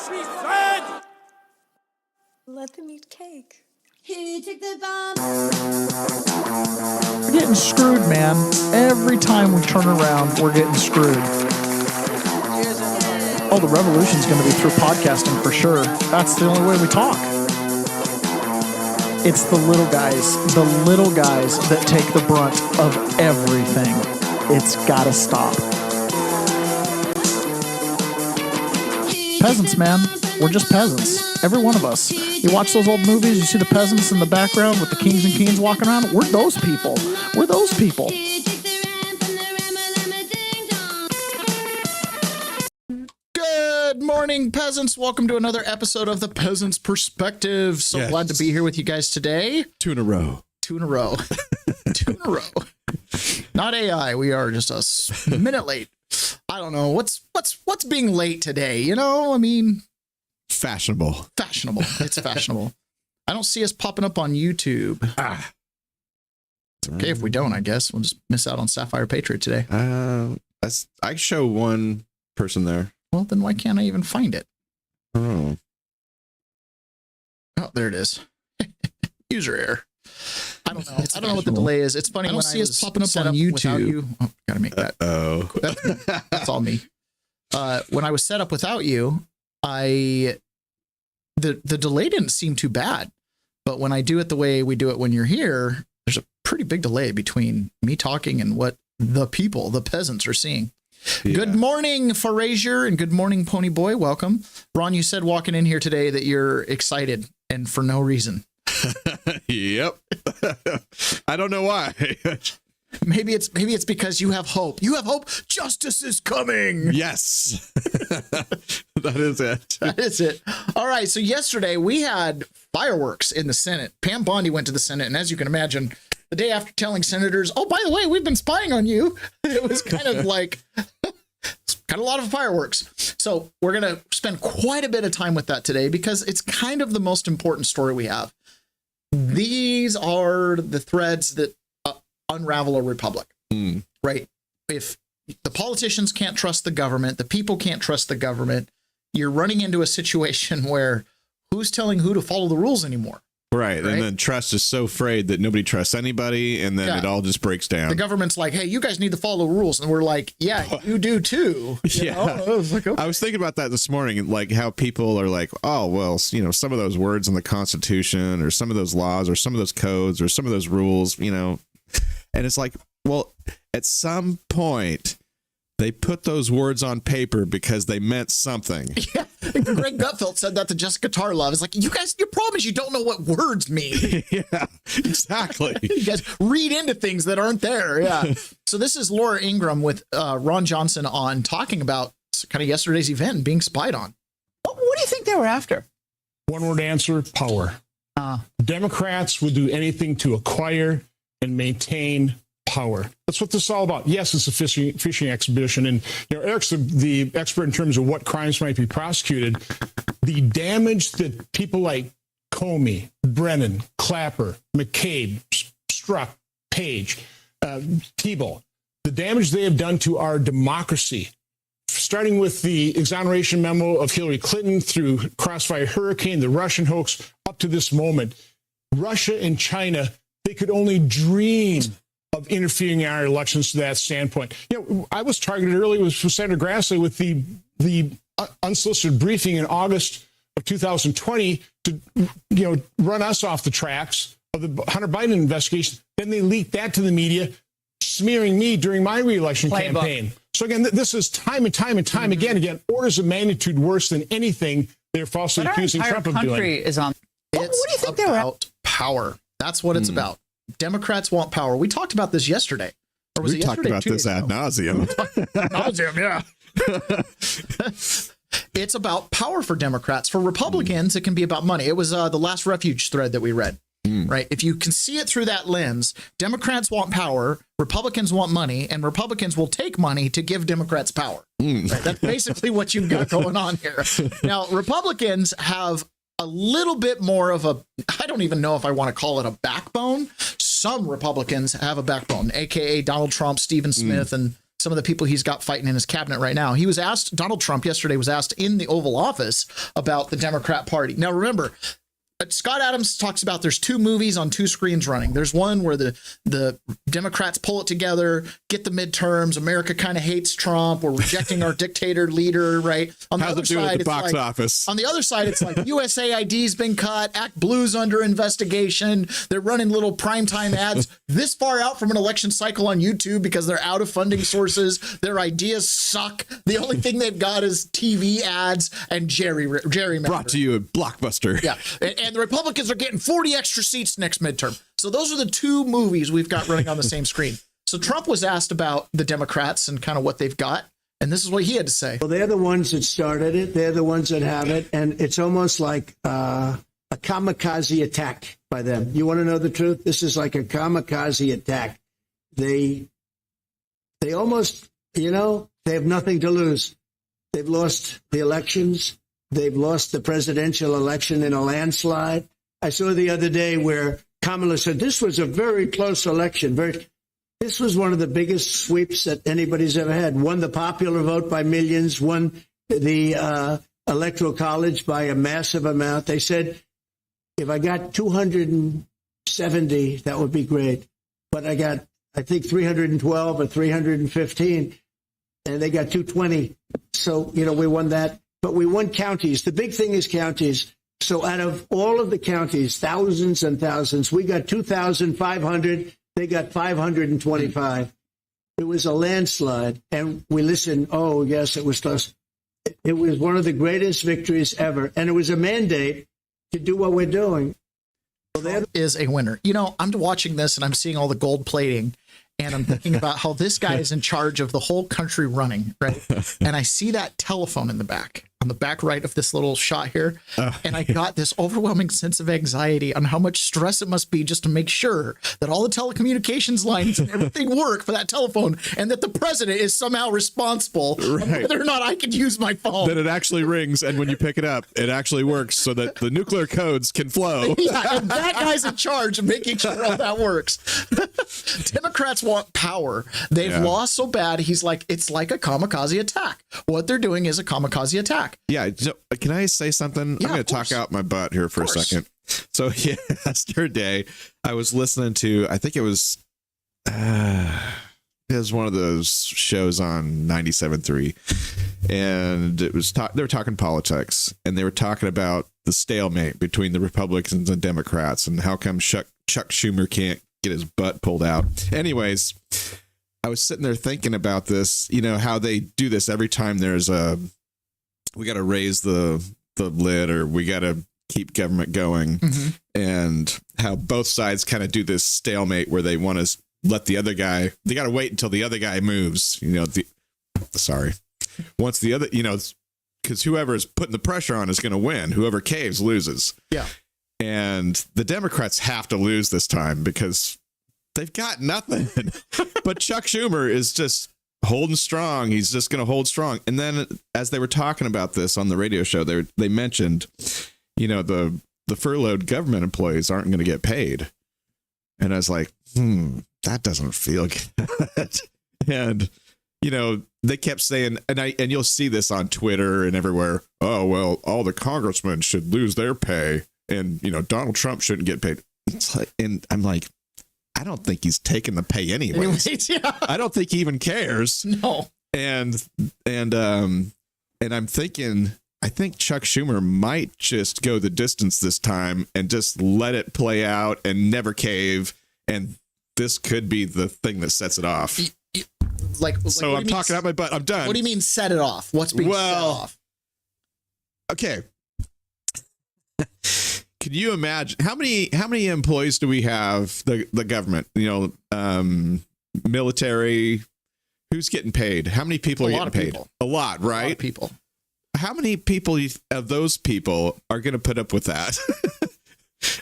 she said! Let them eat cake. Who took the bomb? We're getting screwed, man. Every time we turn around, we're getting screwed. Oh, the revolution's going to be through podcasting for sure. That's the only way we talk. It's the little guys that take the brunt of everything. It's got to stop. Peasants, man. We're just peasants. Every one of us. You watch those old movies, you see the peasants in the background with the kings and queens walking around. We're those people. We're those people. Good morning, peasants. Welcome to another episode of the Peasants Perspective. So glad to be here with you guys today. Two in a row. Two in a row. Not AI. We are just a minute late. I don't know. What's being late today? You know, I mean... Fashionable. It's fashionable. I don't see us popping up on YouTube. It's okay if we don't, I guess. We'll just miss out on Sapphire Patriot today. I show one person there. Well, then why can't I even find it? Oh, there it is. User error. I don't know. I don't know what the delay is. It's funny when I see us popping up on YouTube. Oh, gotta make that. That's all me. When I was set up without you, the delay didn't seem too bad, but when I do it the way we do it when you're here, there's a pretty big delay between me talking and what the people, the peasants, are seeing. Yeah. Good morning, Farazier, and good morning, Pony Boy. Welcome. Ron, you said walking in here today that you're excited, and for no reason. Yep. I don't know why. Maybe it's because you have hope. You have hope. Justice is coming. Yes. That is it. That is it. All right. So yesterday we had fireworks in the Senate. Pam Bondi went to the Senate, and as you can imagine, the day after telling senators, "Oh, by the way, we've been spying on you," it was kind of like a lot of fireworks. So we're gonna spend quite a bit of time with that today because it's kind of the most important story we have. These are the threads that unravel a republic, right? If the politicians can't trust the government, the people can't trust the government, you're running into a situation where who's telling who to follow the rules anymore? Right. And then trust is so frayed that nobody trusts anybody, and then it all just breaks down. The government's like, hey, you guys need to follow the rules. And we're like, yeah, you do too. You know? I was thinking about that this morning, like how people are like, oh, well, you know, some of those words in the Constitution or some of those laws or some of those codes or some of those rules, you know, and it's like, well, at some point they put those words on paper because they meant something. Yeah. Greg Gutfeld said that to Jessica Tarlov. It's like, you guys, your problem is you don't know what words mean. Yeah, exactly. You guys read into things that aren't there. Yeah. So this is Laura Ingraham with Ron Johnson on talking about kind of yesterday's event and being spied on. What do you think they were after? One word answer: power. Democrats would do anything to acquire and maintain power. That's what this is all about. Yes, it's a fishing expedition. And you know, Eric's the expert in terms of what crimes might be prosecuted. The damage that people like Comey, Brennan, Clapper, McCabe, Strzok, Page, Thibault, the damage they have done to our democracy, starting with the exoneration memo of Hillary Clinton through Crossfire Hurricane, the Russian hoax, up to this moment. Russia and China, they could only dream of interfering in our elections to that standpoint. You know, I was targeted earlier with Senator Grassley with the unsolicited briefing in August of 2020 to, you know, run us off the tracks of the Hunter Biden investigation. Then they leaked that to the media, smearing me during my reelection campaign. So again, this is time and time again, orders of magnitude worse than anything they're falsely accusing Trump of doing. Is on. What do you think about power? That's what it's about. Democrats want power. We talked about this yesterday. Or was we talked about this ad nauseum. Yeah. It's about power for Democrats. For Republicans, it can be about money. It was the last refuge thread that we read. Right. If you can see it through that lens, Democrats want power, Republicans want money, and Republicans will take money to give Democrats power. Right? That's basically what you've got going on here. Now, Republicans have a little bit more of a, I don't even know if I want to call it a backbone. Some Republicans have a backbone, aka Donald Trump, Stephen Smith, and some of the people he's got fighting in his cabinet right now. He was asked, Donald Trump yesterday was asked in the Oval Office about the Democrat Party. Now, remember, Scott Adams talks about there's two movies on two screens running. There's one where the Democrats pull it together, get the midterms. America kind of hates Trump. We're rejecting our dictator leader, right? On the How's other it do side, at the it's box like, office? on the other side, it's like USAID's been cut, Act Blue's under investigation. They're running little primetime ads this far out from an election cycle on YouTube because they're out of funding sources. Their ideas suck. The only thing they've got is TV ads and gerrymandering. Brought to you at Blockbuster. Yeah. And the Republicans are getting 40 extra seats next midterm. So those are the two movies we've got running on the same screen. So Trump was asked about the Democrats and kind of what they've got. And this is what he had to say. Well, they're the ones that started it. They're the ones that have it. And it's almost like a kamikaze attack by them. You want to know the truth? This is like a kamikaze attack. They almost, they have nothing to lose. They've lost the elections. They've lost the presidential election in a landslide. I saw the other day where Kamala said this was a very close election. This was one of the biggest sweeps that anybody's ever had. Won the popular vote by millions, won the electoral college by a massive amount. They said, if I got 270, that would be great. But I got, I think, 312 or 315, and they got 220. So, we won that. But we won counties. The big thing is counties. So out of all of the counties, thousands and thousands, we got 2,500. They got 525. It was a landslide. And we listened. Oh, yes, it was close. It was one of the greatest victories ever. And it was a mandate to do what we're doing. Trump is a winner. I'm watching this and I'm seeing all the gold plating. And I'm thinking about how this guy is in charge of the whole country running, right? And I see that telephone in the back, on the back right of this little shot here. And I got this overwhelming sense of anxiety on how much stress it must be just to make sure that all the telecommunications lines and everything work for that telephone, and that the president is somehow responsible for whether or not I can use my phone. That it actually rings, and when you pick it up, it actually works so that the nuclear codes can flow. Yeah, and that guy's in charge of making sure all that works. Democrats want power. They've lost so bad. He's like, it's like a kamikaze attack. What they're doing is a kamikaze attack. Yeah. So can I say something? Yeah, I'm going to talk out my butt here for a second. So yesterday I was listening to, I think it was one of those shows on 97.3, and it was they were talking politics, and they were talking about the stalemate between the Republicans and Democrats, and how come Chuck Schumer can't get his butt pulled out. Anyways, I was sitting there thinking about this, how they do this every time there's we got to raise the lid, or we got to keep government going, and how both sides kind of do this stalemate where they want to let the other guy, they got to wait until the other guy moves, once the other, because whoever is putting the pressure on is going to win. Whoever caves loses. Yeah. And the Democrats have to lose this time because they've got nothing. But Chuck Schumer is just holding strong. He's just going to hold strong. And then as they were talking about this on the radio show, they mentioned, the furloughed government employees aren't going to get paid. And I was like, that doesn't feel good. And, they kept saying, and you'll see this on Twitter and everywhere. Oh, well, all the congressmen should lose their pay. And, Donald Trump shouldn't get paid. It's like, and I'm like, I don't think he's taking the pay anyways. Yeah. I don't think he even cares. No. And I'm thinking, I think Chuck Schumer might just go the distance this time and just let it play out and never cave. And this could be the thing that sets it off. So I'm talking out my butt. I'm done. What do you mean set it off? What's being set off? Okay. Can you imagine how many employees do we have? The government, military, who's getting paid? How many people are getting paid? People. A lot, right? A lot of people. How many people of those people are going to put up with that?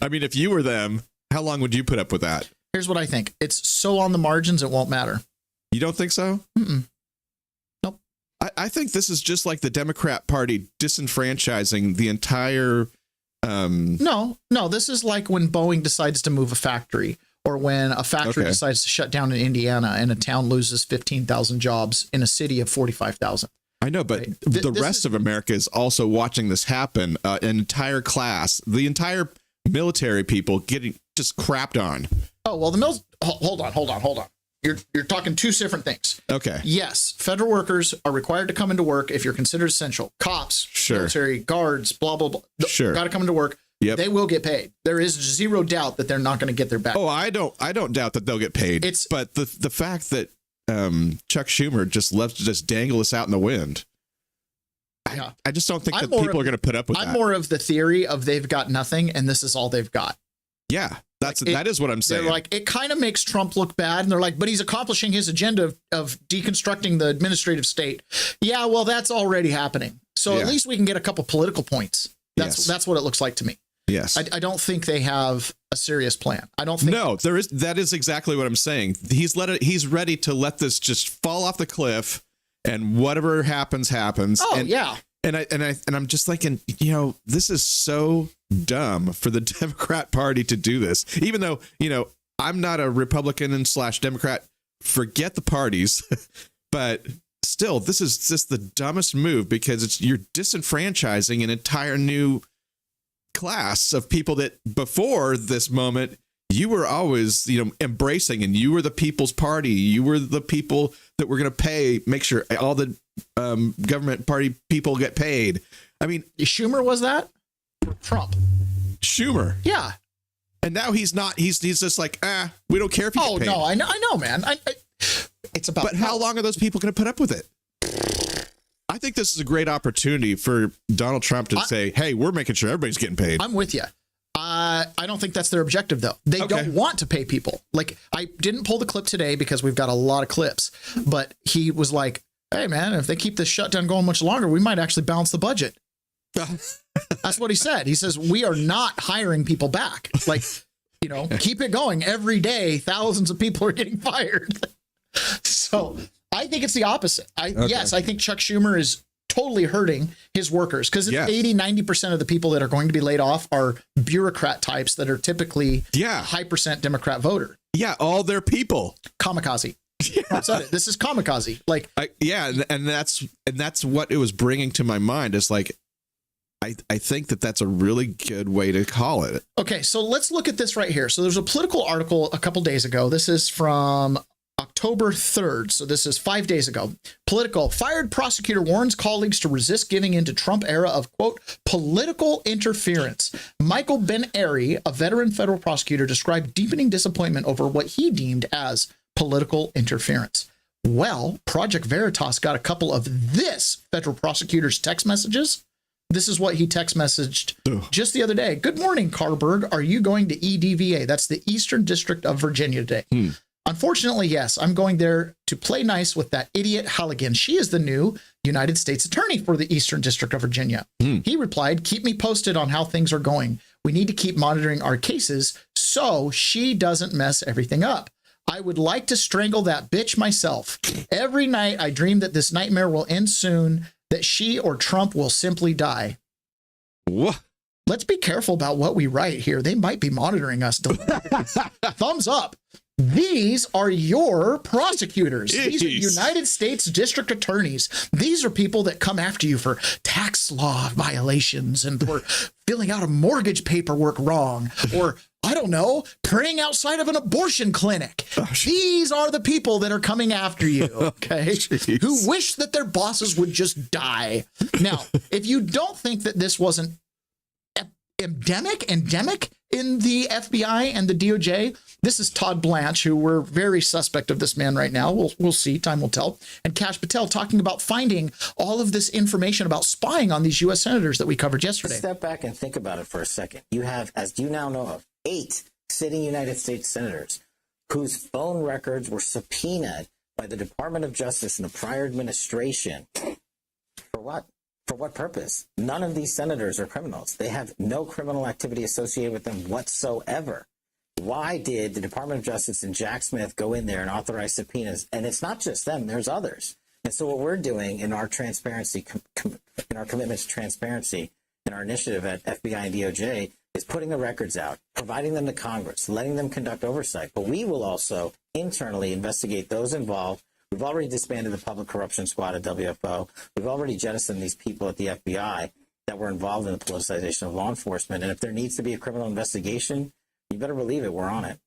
I mean, if you were them, how long would you put up with that? Here's what I think. It's so on the margins, it won't matter. You don't think so? Nope. I think this is just like the Democrat Party disenfranchising the entire. No, this is like when Boeing decides to move a factory, or when a factory Okay. decides to shut down in Indiana and a town loses 15,000 jobs in a city of 45,000. I know, but Right. the This rest is- of America is also watching this happen. An entire class, the entire military people getting just crapped on. Oh, well, hold on. You're talking two different things. Okay. Yes, federal workers are required to come into work if you're considered essential. Cops, Sure. military, guards, blah, blah, blah. Sure. Got to come into work. Yep. They will get paid. There is zero doubt that they're not going to get their back. Oh, I don't doubt that they'll get paid. But the fact that Chuck Schumer just loves to just dangle us out in the wind. Yeah. I just don't think I'm that more people of- are going to put up with I'm that. more of the theory of they've got nothing and this is all they've got. Yeah, Like, that is what I'm saying. They're like, it kind of makes Trump look bad. And they're like, but he's accomplishing his agenda of deconstructing the administrative state. Yeah, well, that's already happening. So at Yeah. least we can get a couple political points. Yes. That's what it looks like to me. Yes. I don't think they have a serious plan. I don't think. No, that is exactly what I'm saying. He's ready to let this just fall off the cliff, and whatever happens. Oh, yeah. And I'm just thinking, this is so dumb for the Democrat Party to do this. Even though, I'm not a Republican / Democrat. Forget the parties, but still, this is just the dumbest move because you're disenfranchising an entire new class of people that before this moment you were always embracing, and you were the people's party. You were the people that were going to make sure all the government party people get paid. I mean, Schumer was that? Trump. Schumer. Yeah. And now he's not. He's just like, we don't care if you Oh, get paid. no, I know, man. It's about. But how long are those people going to put up with it? I think this is a great opportunity for Donald Trump to say, hey, we're making sure everybody's getting paid. I'm with you. I don't think that's their objective, though. They don't want to pay people. Like, I didn't pull the clip today because we've got a lot of clips, but he was like, hey, man, if they keep this shutdown going much longer, we might actually balance the budget. That's what he said. He says, we are not hiring people back. Like, keep it going every day. Thousands of people are getting fired. So I think it's the opposite. Yes, I think Chuck Schumer is totally hurting his workers because 80-90% of the people that are going to be laid off are bureaucrat types that are typically high percent Democrat voter. Yeah, all their people. Kamikaze. I said it. This is kamikaze. Like, and that's what it was bringing to my mind. Is like, I think that's a really good way to call it. Okay, so let's look at this right here. So there's a political article a couple days ago. This is from October 3rd. So this is 5 days ago. Political. Fired prosecutor warns colleagues to resist giving in to Trump era of, quote, political interference. Michael Ben-Ari, a veteran federal prosecutor, described deepening disappointment over what he deemed as political interference. Well, Project Veritas got a couple of this federal prosecutor's text messages. This is what he text messaged just the other day. Good morning, Carberg. Are you going to EDVA? That's the Eastern District of Virginia today. Unfortunately, yes, I'm going there to play nice with that idiot Halligan. She is the new United States Attorney for the Eastern District of Virginia. He replied, keep me posted on how things are going. We need to keep monitoring our cases so she doesn't mess everything up. I would like to strangle that bitch myself. Every night I dream that this nightmare will end soon, that she or Trump will simply die. What? Let's be careful about what we write here. They might be monitoring us. Thumbs up. These are your prosecutors. These are United States district attorneys. These are people that come after you for tax law violations and for filling out a mortgage paperwork wrong, or I don't know, praying outside of an abortion clinic. These are the people that are coming after you, okay? Who wish that their bosses would just die. Now, if you don't think that this wasn't endemic in the FBI and the DOJ, this is Todd Blanche, who we're very suspect of this man right now. We'll see. Time will tell. And Kash Patel talking about finding all of this information about spying on these U.S. senators that we covered yesterday. Step back and think about it for a second. You have, as you now know of, 8 sitting United States senators whose phone records were subpoenaed by the Department of Justice in the prior administration. For what? For what purpose? None of these senators are criminals. They have no criminal activity associated with them whatsoever. Why did the Department of Justice and Jack Smith go in there and authorize subpoenas? And it's not just them, there's others. And so what we're doing in our transparency, in our commitment to transparency, in our initiative at FBI and DOJ, is putting the records out, providing them to Congress, letting them conduct oversight. But we will also internally investigate those involved. We've already disbanded the public corruption squad at WFO. We've already jettisoned these people at the FBI that were involved in the politicization of law enforcement. And if there needs to be a criminal investigation, you better believe it. We're on it.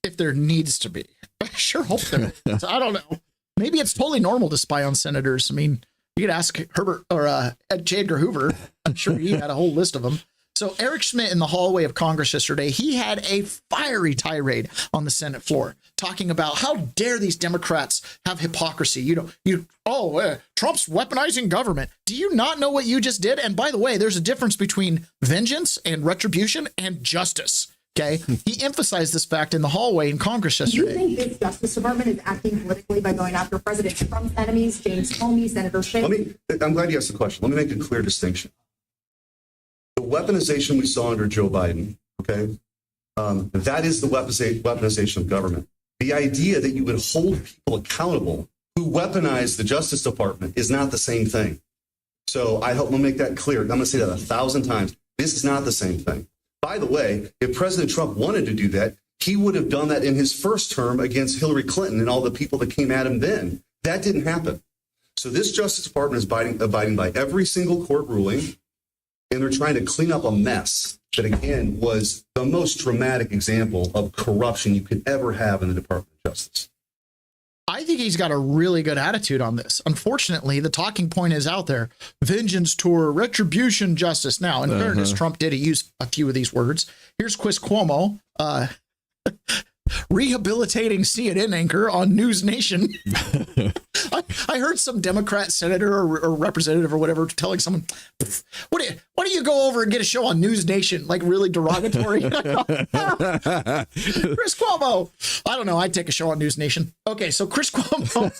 If there needs to be. I sure hope there is. I don't know. Maybe it's totally normal to spy on senators. I mean, you could ask Herbert or J. Edgar Hoover. I'm sure he had a whole list of them. So Eric Schmidt in the hallway of Congress yesterday, he had a fiery tirade on the Senate floor talking about how dare these Democrats have hypocrisy. Trump's weaponizing government. Do you not know what you just did? And by the way, there's a difference between vengeance and retribution and justice. Okay. He emphasized this fact in the hallway in Congress yesterday. Do you think this Justice Department is acting politically by going after President Trump's enemies, James Comey, Senator Schiff? I'm glad you asked the question. Let me make a clear distinction. The weaponization we saw under Joe Biden, okay, that is the weaponization of government. The idea that you would hold people accountable who weaponize the Justice Department is not the same thing. So I hope we'll make that clear. I'm going to say that 1,000 times. This is not the same thing. By the way, if President Trump wanted to do that, he would have done that in his first term against Hillary Clinton and all the people that came at him then. That didn't happen. So this Justice Department is abiding by every single court ruling, and they're trying to clean up a mess that, again, was the most dramatic example of corruption you could ever have in the Department of Justice. I think he's got a really good attitude on this. Unfortunately, the talking point is out there. Vengeance tour, retribution, justice. Now, in fairness, Trump did use a few of these words. Here's Chris Cuomo, rehabilitating CNN anchor on News Nation. I heard some Democrat senator or representative or whatever telling someone, why don't you go over and get a show on News Nation? Like really derogatory. Chris Cuomo. I don't know. I'd take a show on News Nation. Okay, so Chris Cuomo.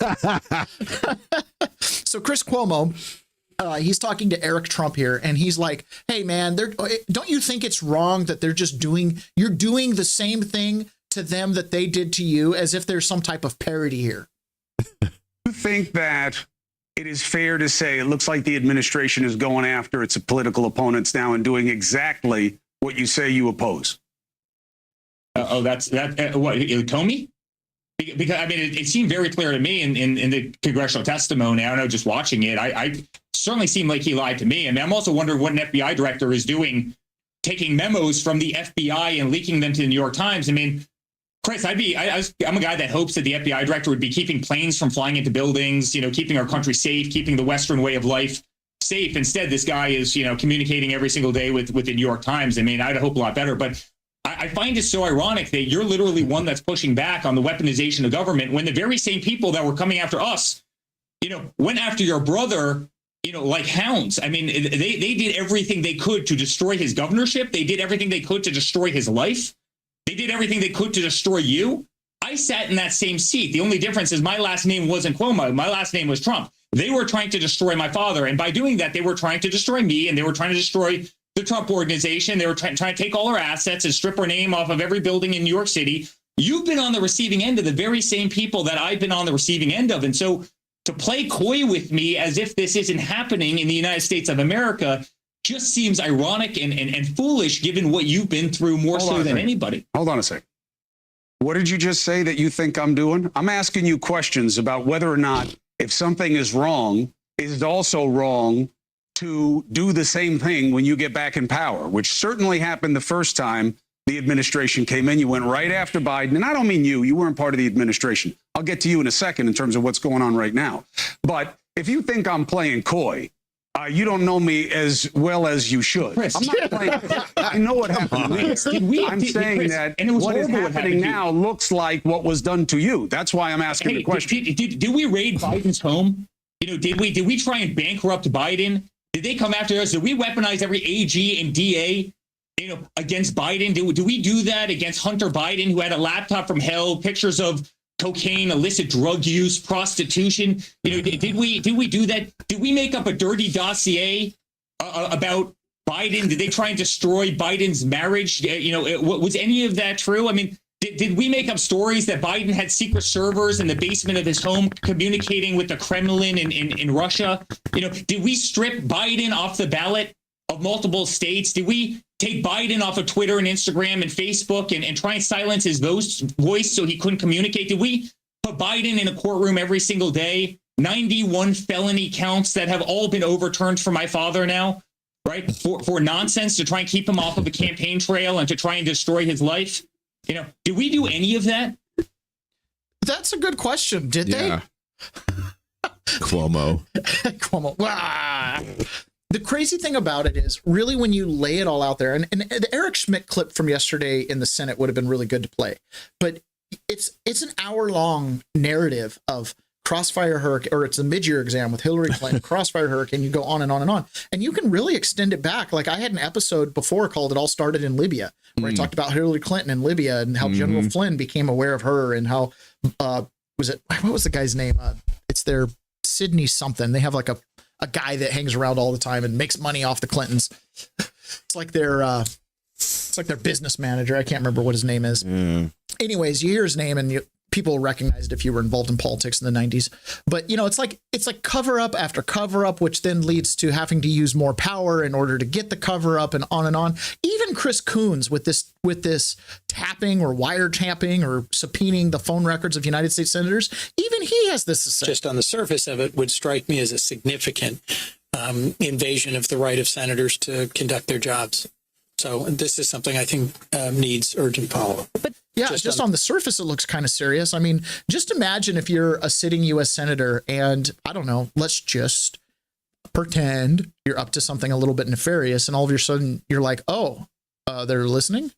He's talking to Eric Trump here, and he's like, hey, man, don't you think it's wrong that you're doing the same thing to them that they did to you, as if there's some type of parody here? You think that it is fair to say it looks like the administration is going after its political opponents now and doing exactly what you say you oppose? That's what, Comey? Because I mean, it seemed very clear to me in the congressional testimony. I don't know, just watching it, I certainly seemed like he lied to me. I mean, I'm also wondering what an FBI director is doing, taking memos from the FBI and leaking them to the New York Times. I mean, Chris, I'm a guy that hopes that the FBI director would be keeping planes from flying into buildings, keeping our country safe, keeping the Western way of life safe. Instead, this guy is, communicating every single day with the New York Times. I mean, I'd hope a lot better, but I find it so ironic that you're literally one that's pushing back on the weaponization of government when the very same people that were coming after us, went after your brother, like hounds. I mean, they did everything they could to destroy his governorship. They did everything they could to destroy his life. They did everything they could to destroy you. I sat in that same seat. The only difference is my last name wasn't Cuomo. My last name was Trump. They were trying to destroy my father. And by doing that, they were trying to destroy me, and they were trying to destroy the Trump organization. They were trying to take all our assets and strip our name off of every building in New York City. You've been on the receiving end of the very same people that I've been on the receiving end of. And so to play coy with me as if this isn't happening in the United States of America just seems ironic and foolish, given what you've been through more so than anybody. Hold on a second. What did you just say that you think I'm doing? I'm asking you questions about whether or not, if something is wrong, is it also wrong to do the same thing when you get back in power, which certainly happened the first time the administration came in. You went right after Biden. And I don't mean you weren't part of the administration. I'll get to you in a second in terms of what's going on right now. But if you think I'm playing coy, you don't know me as well as you should. Chris, I'm not playing. I know what happened to me. I'm saying that what is happening now looks like what was done to you. That's why I'm asking the question. Did we raid Biden's home? Did we try and bankrupt Biden? Did they come after us? Did we weaponize every AG and DA, against Biden? Do we do that against Hunter Biden, who had a laptop from hell, pictures of cocaine, illicit drug use, prostitution? Did we do that? Did we make up a dirty dossier about Biden? Did they try and destroy Biden's marriage? Was any of that true? I mean, did we make up stories that Biden had secret servers in the basement of his home communicating with the Kremlin in Russia? Did we strip Biden off the ballot of multiple states? Did we take Biden off of Twitter and Instagram and Facebook and try and silence his voice so he couldn't communicate? Did we put Biden in a courtroom every single day? 91 felony counts that have all been overturned for my father now, right? For nonsense, to try and keep him off of a campaign trail and to try and destroy his life. You know, did we do any of that? That's a good question. Did they? Cuomo. Cuomo. Ah. The crazy thing about it is really when you lay it all out there, and the Eric Schmidt clip from yesterday in the Senate would have been really good to play, but it's an hour-long narrative of Crossfire Hurricane, or it's a mid-year exam with Hillary Clinton, Crossfire Hurricane, you go on and on and on. And you can really extend it back. Like I had an episode before called It All Started in Libya, where I talked about Hillary Clinton in Libya and how General Flynn became aware of her and how, what was the guy's name? It's their Sydney something. They have like a guy that hangs around all the time and makes money off the Clintons. It's like their business manager. I can't remember what his name is. Anyways, you hear his name and people recognize it if you were involved in politics in the 90s. But, you know, it's like cover up after cover up, which then leads to having to use more power in order to get the cover up and on and on. Even Chris Coons with this tapping or wiretapping or subpoenaing the phone records of United States senators, even he has this to say. Just on the surface of it would strike me as a significant invasion of the right of senators to conduct their jobs. So this is something I think needs urgent follow-up. But yeah, just on the surface, it looks kind of serious. I mean, just imagine if you're a sitting U.S. senator and, I don't know, let's just pretend you're up to something a little bit nefarious, and all of a sudden you're like, oh, they're listening?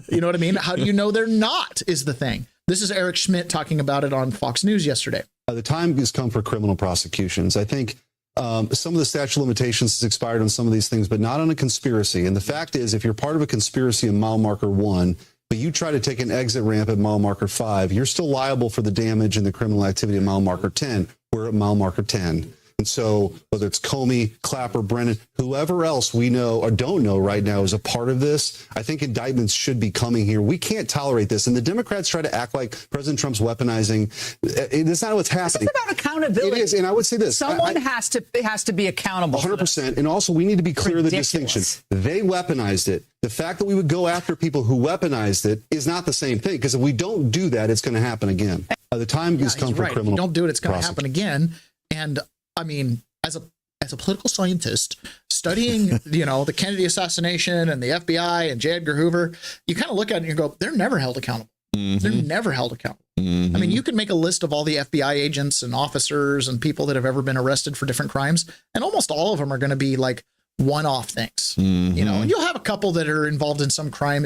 You know what I mean? How do you know they're not is the thing. This is Eric Schmidt talking about it on Fox News yesterday. The time has come for criminal prosecutions. I think some of the statute of limitations has expired on some of these things, but not on a conspiracy. And the fact is, if you're part of a conspiracy in mile marker 1, but you try to take an exit ramp at mile marker 5, you're still liable for the damage and the criminal activity at mile marker 10. We're at mile marker 10. And so whether it's Comey, Clapper, Brennan, whoever else we know or don't know right now is a part of this, I think indictments should be coming here. We can't tolerate this. And the Democrats try to act like President Trump's weaponizing. It's not what's happening. It's about accountability. It is. And I would say this. Someone has to be accountable. 100%. And also we need to be clear of the distinction. They weaponized it. The fact that we would go after people who weaponized it is not the same thing, because if we don't do that, it's going to happen again. The time has come for criminal. If you don't do it, it's going to happen again. And I mean, as a political scientist studying, you know, the Kennedy assassination and the FBI and J. Edgar Hoover, you kind of look at it and you go, they're never held accountable. They're never held accountable. I mean, you can make a list of all the FBI agents and officers and people that have ever been arrested for different crimes, and almost all of them are going to be like one-off things. You know, and you'll have a couple that are involved in some crime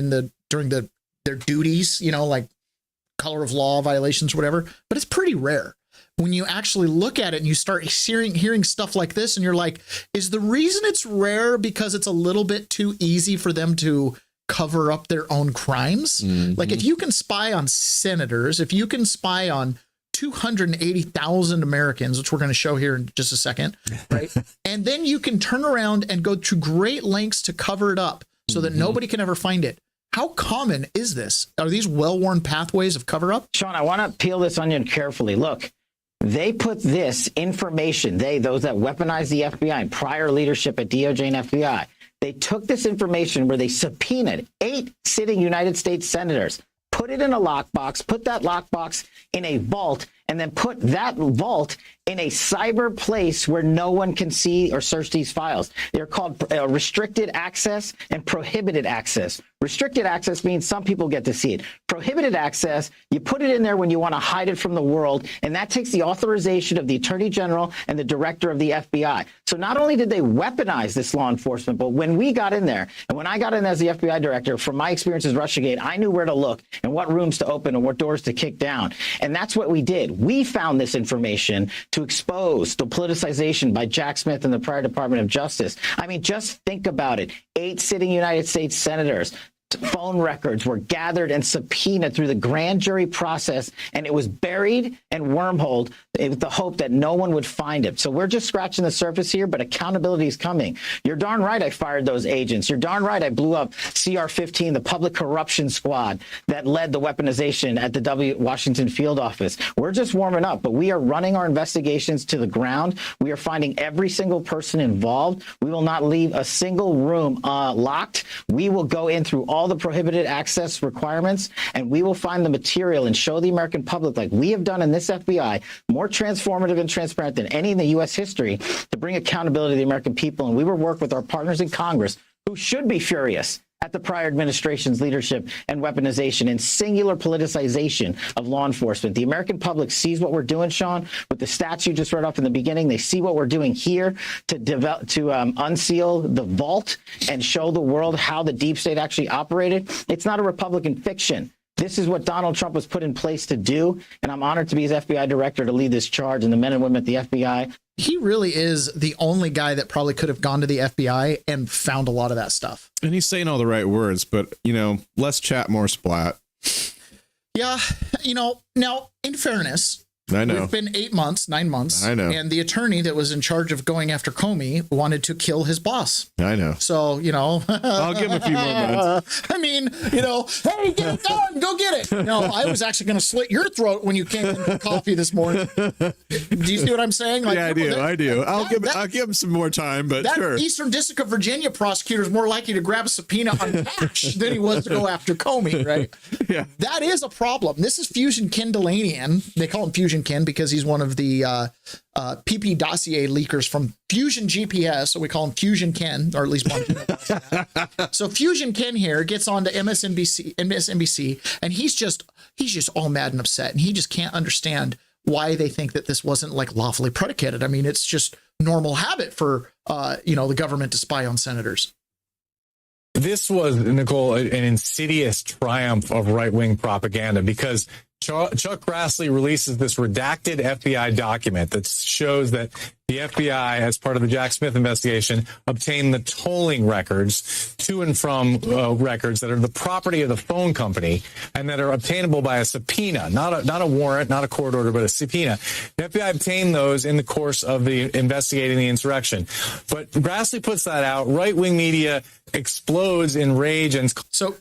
during their duties, you know, like color of law violations or whatever, but it's pretty rare. When you actually look at it and you start hearing stuff like this, and you're like, is the reason it's rare because it's a little bit too easy for them to cover up their own crimes? Like if you can spy on senators, if you can spy on 280,000 Americans, which we're going to show here in just a second, right? And then you can turn around and go to great lengths to cover it up so that nobody can ever find it. How common is this? Are these well-worn pathways of cover-up? Sean, I want to peel this onion carefully. Look, they put this information, those that weaponized the FBI and prior leadership at DOJ and FBI, they took this information where they subpoenaed 8 sitting United States senators, put it in a lockbox, put that lockbox in a vault, and then put that vault in a cyber place where no one can see or search these files. They're called restricted access and prohibited access. Restricted access means some people get to see it. Prohibited access, you put it in there when you want to hide it from the world, and that takes the authorization of the Attorney General and the Director of the FBI. So not only did they weaponize this law enforcement, but when we got in there, and when I got in as the FBI Director, from my experience as Russiagate, I knew where to look and what rooms to open and what doors to kick down. And that's what we did. We found this information to expose the politicization by Jack Smith and the prior Department of Justice. I mean, just think about it. 8 sitting United States senators phone records were gathered and subpoenaed through the grand jury process, and it was buried and wormholed with the hope that no one would find it. So we're just scratching the surface here, but accountability is coming. You're darn right I fired those agents. You're darn right I blew up CR-15, the public corruption squad that led the weaponization at the Washington field office. We're just warming up, but we are running our investigations to the ground. We are finding every single person involved. We will not leave a single room locked. We will go in through all the prohibited access requirements, and we will find the material and show the American public, like we have done in this FBI, more transformative and transparent than any in the U.S. history, to bring accountability to the American people. And we will work with our partners in Congress, who should be furious at the prior administration's leadership and weaponization and singular politicization of law enforcement. The American public sees what we're doing, Sean, with the stats you just read off in the beginning. They see what we're doing here to unseal the vault and show the world how the deep state actually operated. It's not a Republican fiction. This is what Donald Trump was put in place to do, and I'm honored to be his FBI director to lead this charge, and the men and women at the FBI. He really is the only guy that probably could have gone to the FBI and found a lot of that stuff. And he's saying all the right words, but, less chat, more splat. Yeah. Now, in fairness, I know. It's been 9 months. I know. And the attorney that was in charge of going after Comey wanted to kill his boss. I know. So, I'll give him a few more minutes. I mean, hey, get it done. Go get it. No, I was actually going to slit your throat when you came in for coffee this morning. Do you see what I'm saying? Yeah, I do. I'll give him some more time, but that sure. Eastern District of Virginia prosecutor is more likely to grab a subpoena on cash than he was to go after Comey, right? Yeah. That is a problem. This is Fusion Ken Delanian. They call him Fusion Ken because he's one of the PP dossier leakers from Fusion GPS, so we call him Fusion Ken, or at least one. So Fusion Ken here gets on to MSNBC, and he's just all mad and upset, and he just can't understand why they think that this wasn't like lawfully predicated. I mean, it's just normal habit for the government to spy on senators. This was, Nicole, an insidious triumph of right-wing propaganda, because Chuck Grassley releases this redacted FBI document that shows that the FBI, as part of the Jack Smith investigation, obtained the tolling records, to and from records that are the property of the phone company and that are obtainable by a subpoena, not a warrant, not a court order, but a subpoena. The FBI obtained those in the course of investigating the insurrection. But Grassley puts that out. Right-wing media explodes in rage. And so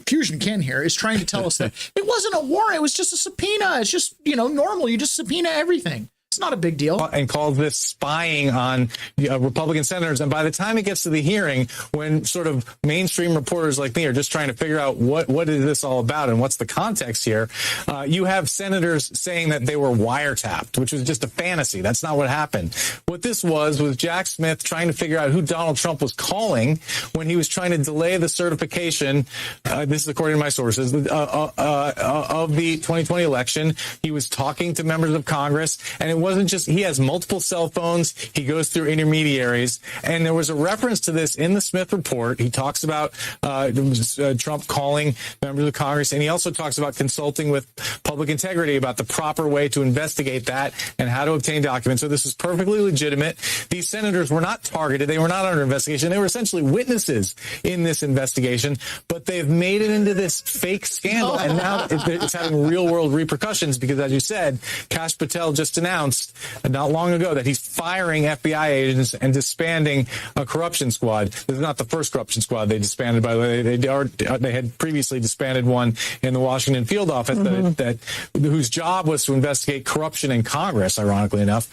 Fusion Ken here is trying to tell us that it wasn't a warrant. It was just a subpoena. It's just, normal. You just subpoena everything. It's not a big deal. And calls this spying on Republican senators. And by the time it gets to the hearing, when sort of mainstream reporters like me are just trying to figure out what is this all about and what's the context here, you have senators saying that they were wiretapped, which was just a fantasy. That's not what happened. What this was Jack Smith trying to figure out who Donald Trump was calling when he was trying to delay the certification, this is according to my sources, of the 2020 election. He was talking to members of Congress, and it wasn't just, he has multiple cell phones. He goes through intermediaries. And there was a reference to this in the Smith report. He talks about Trump calling members of Congress. And he also talks about consulting with public integrity about the proper way to investigate that and how to obtain documents. So this is perfectly legitimate. These senators were not targeted. They were not under investigation. They were essentially witnesses in this investigation. But they've made it into this fake scandal. And now it's having real world repercussions because, as you said, Kash Patel just announced not long ago that he's firing FBI agents and disbanding a corruption squad. This is not the first corruption squad they disbanded, by the way. They had previously disbanded one in the Washington field office whose job was to investigate corruption in Congress, ironically enough.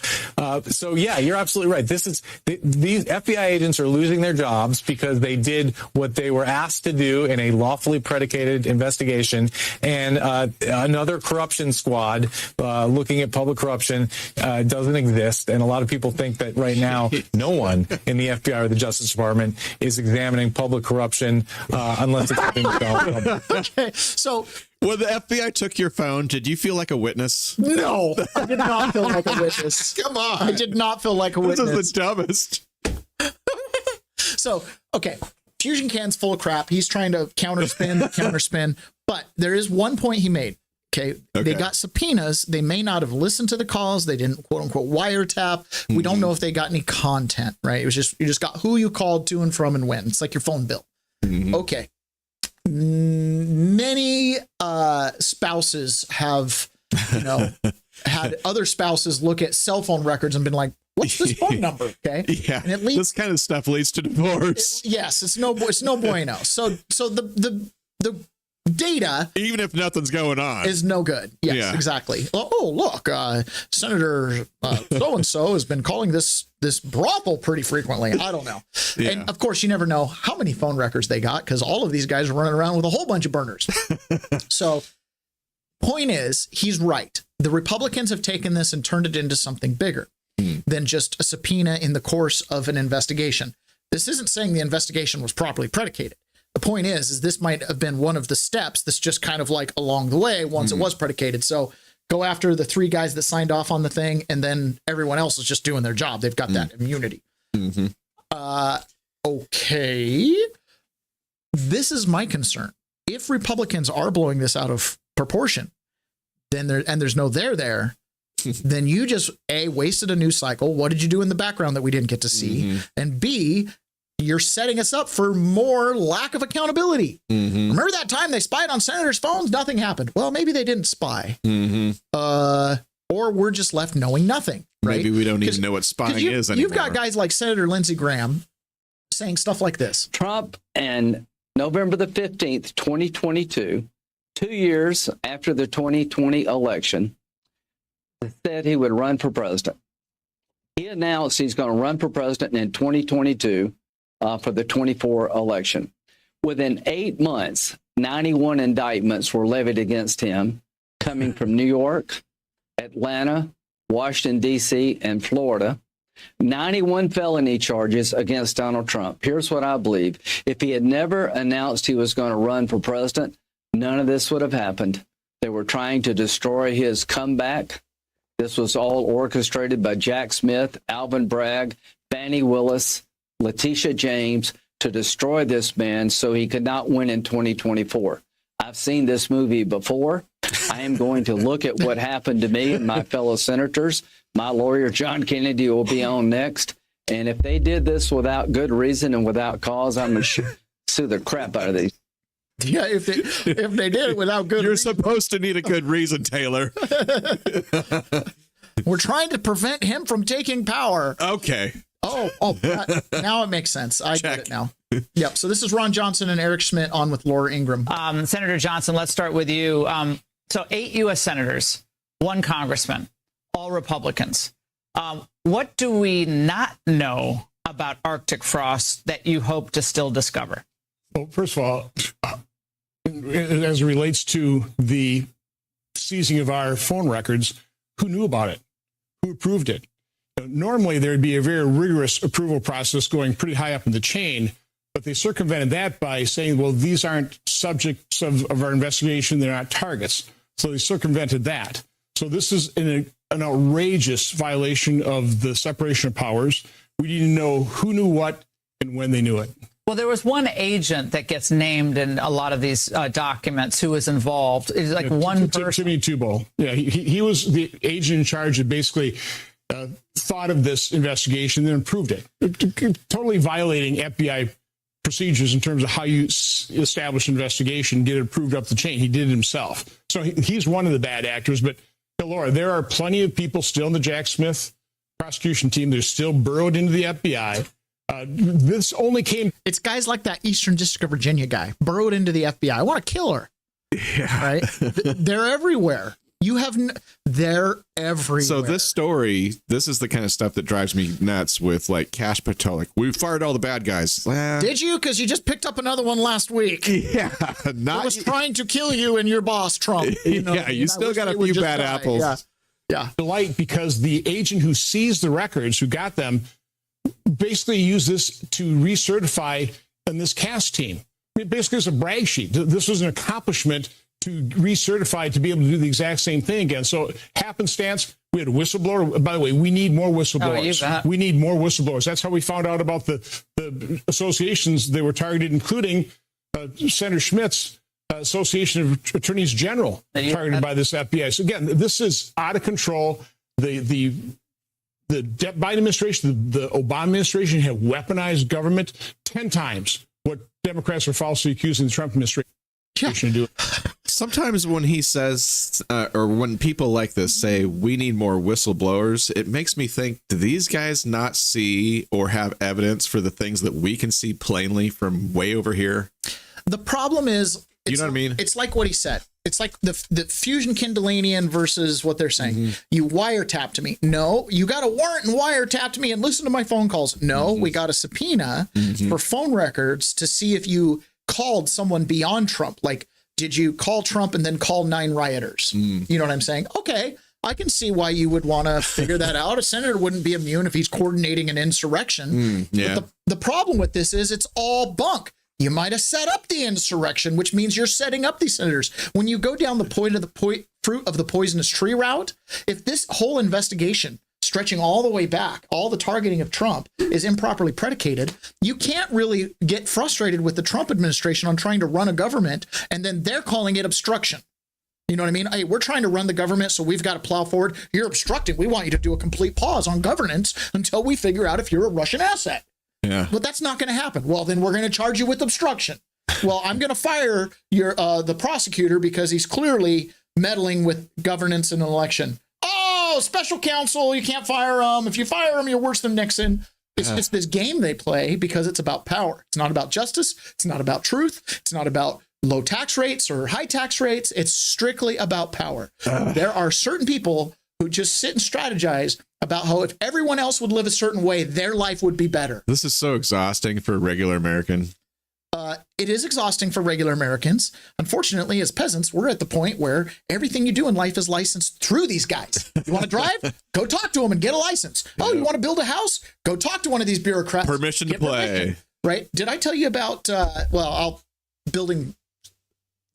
So yeah, you're absolutely right. These FBI agents are losing their jobs because they did what they were asked to do in a lawfully predicated investigation, and another corruption squad looking at public corruption doesn't exist. And a lot of people think that right now no one in the FBI or the Justice Department is examining public corruption unless it's being done. Okay, so when the FBI took your phone, did you feel like a witness? No, I did not feel like a witness. Come on. I did not feel like a witness. This is the dumbest. So, okay, Fusion Ken's full of crap. He's trying to counterspin, but there is one point he made. Okay. They got subpoenas. They may not have listened to the calls. They didn't, quote unquote, wiretap. We don't know if they got any content, right? It was just, you just got who you called to and from and when. It's like your phone bill. Okay. spouses have, had other spouses look at cell phone records and been like, what's this phone number? Okay. Yeah. And it leads, this kind of stuff leads to divorce. yes. It's no bueno. So the data, even if nothing's going on, is no good. Yes, Yeah. exactly. Oh, look, Senator so-and-so has been calling this brothel pretty frequently. I don't know. Yeah. And of course, you never know how many phone records they got, because all of these guys are running around with a whole bunch of burners. So point is, he's right. The Republicans have taken this and turned it into something bigger than just a subpoena in the course of an investigation. This isn't saying the investigation was properly predicated. The point is this might have been one of the steps that's just kind of like along the way once it was predicated. So go after the 3 guys that signed off on the thing, and then everyone else is just doing their job. They've got that immunity. Okay. This is my concern. If Republicans are blowing this out of proportion, then there's no there, then you just wasted a news cycle. What did you do in the background that we didn't get to see? And B, you're setting us up for more lack of accountability. Remember that time they spied on senators' phones? Nothing happened. Well, maybe they didn't spy. Or we're just left knowing nothing. Right? Maybe we don't even know what spying is anymore. You've got guys like Senator Lindsey Graham saying stuff like this. Trump and November the 15th, 2022, 2 years after the 2020 election, said he would run for president. He announced he's going to run for president in 2022 for the 24 election. Within 8 months, 91 indictments were levied against him, coming from New York, Atlanta, Washington, D.C., and Florida. 91 felony charges against Donald Trump. Here's what I believe. If he had never announced he was going to run for president, none of this would have happened. They were trying to destroy his comeback. This was all orchestrated by Jack Smith, Alvin Bragg, Fani Willis, Letitia James, to destroy this man so he could not win in 2024. I've seen this movie before. I am going to look at what happened to me and my fellow senators. My lawyer, John Kennedy, will be on next. And if they did this without good reason and without cause, I'm going to sue the crap out of these. Yeah, if they did it without good reason. Supposed to need a good reason, Taylor. We're trying to prevent him from taking power. Okay. Now it makes sense. I get it now. Yep. So this is Ron Johnson and Eric Schmidt on with Laura Ingraham. Senator Johnson, let's start with you. So 8 U.S. senators, 1 congressman, all Republicans. What do we not know about Arctic frost that you hope to still discover? Well, first of all, as it relates to the seizing of our phone records, who knew about it? Who approved it? Normally, there'd be a very rigorous approval process going pretty high up in the chain, but they circumvented that by saying, well, these aren't subjects of our investigation. They're not targets. So they circumvented that. So this is an outrageous violation of the separation of powers. We need to know who knew what and when they knew it. Well, there was one agent that gets named in a lot of these documents who was involved. It's like one person. Timmy Tubo. Yeah, he was the agent in charge that basically thought of this investigation and then approved it. Totally violating FBI procedures in terms of how you establish an investigation, get it approved up the chain. He did it himself. So he's one of the bad actors. But, Laura, there are plenty of people still in the Jack Smith prosecution team that are still burrowed into the FBI. This only came. It's guys like that Eastern District of Virginia guy burrowed into the FBI. I want to kill her. Yeah. Right? They're everywhere. They're everywhere. So this story, this is the kind of stuff that drives me nuts with like Cash Patel. Like, we fired all the bad guys. Did you? Because you just picked up another one last week. Yeah. It was trying to kill you and your boss, Trump. You still got a few bad apples. Yeah. Delight, because the agent who seized the records, who got them, basically used this to recertify in this cast team. Basically, it's a brag sheet. This was an accomplishment to recertify to be able to do the exact same thing again. So happenstance, we had a whistleblower. By the way, we need more whistleblowers. We need more whistleblowers. That's how we found out about the associations they were targeted, including Senator Schmidt's Association of Attorneys General targeted by this FBI. So again, this is out of control. The Biden administration, the Obama administration have weaponized government 10 times what Democrats are falsely accusing the Trump administration of doing. Sometimes when he says, or when people like this say, we need more whistleblowers, it makes me think, do these guys not see or have evidence for the things that we can see plainly from way over here? The problem is, you know what I mean? It's like what he said. It's like the Fusion Kindlanian versus what they're saying. You wiretapped me. No, you got a warrant and wiretapped me and listen to my phone calls. No, we got a subpoena for phone records to see if you called someone beyond Trump. Like, did you call Trump and then call 9 rioters? You know what I'm saying? Okay, I can see why you would want to figure that out. A senator wouldn't be immune if he's coordinating an insurrection. But the problem with this is it's all bunk. You might have set up the insurrection, which means you're setting up these senators. When you go down the fruit of the poisonous tree route, if this whole investigation stretching all the way back, all the targeting of Trump is improperly predicated, you can't really get frustrated with the Trump administration on trying to run a government, and then they're calling it obstruction. You know what I mean? Hey, we're trying to run the government, so we've got to plow forward. You're obstructing. We want you to do a complete pause on governance until we figure out if you're a Russian asset. Yeah. But that's not going to happen. Well, then we're going to charge you with obstruction. Well, I'm going to fire your the prosecutor because he's clearly meddling with governance in an election. Oh, special counsel, you can't fire him. If you fire him, you're worse than Nixon. It's just this game they play because it's about power. It's not about justice. It's not about truth. It's not about low tax rates or high tax rates. It's strictly about power. There are certain people who just sit and strategize about how if everyone else would live a certain way, their life would be better. This is so exhausting for a regular American. It is exhausting for regular Americans. Unfortunately, as peasants, we're at the point where everything you do in life is licensed through these guys. You want to drive? Go talk to them and get a license. Oh, you want to build a house? Go talk to one of these bureaucrats. Permission to play. Permission. Right? Did I tell you about, building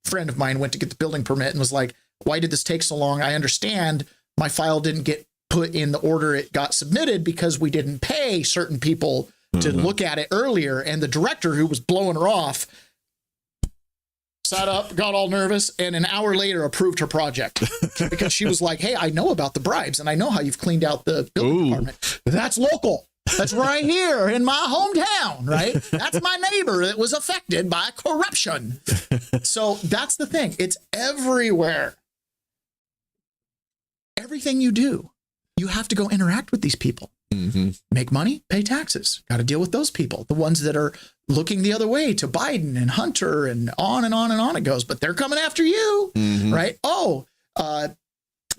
friend of mine went to get the building permit and was like, why did this take so long? I understand my file didn't get put in the order it got submitted because we didn't pay certain people to look at it earlier. And the director who was blowing her off sat up, got all nervous, and an hour later approved her project because she was like, hey, I know about the bribes and I know how you've cleaned out the building department. That's local. That's right here in my hometown, right? That's my neighbor that was affected by corruption. So that's the thing. It's everywhere. Everything you do, you have to go interact with these people. Make money, pay taxes. Got to deal with those people, the ones that are looking the other way to Biden and Hunter and on and on and on it goes. But they're coming after you, right? Oh,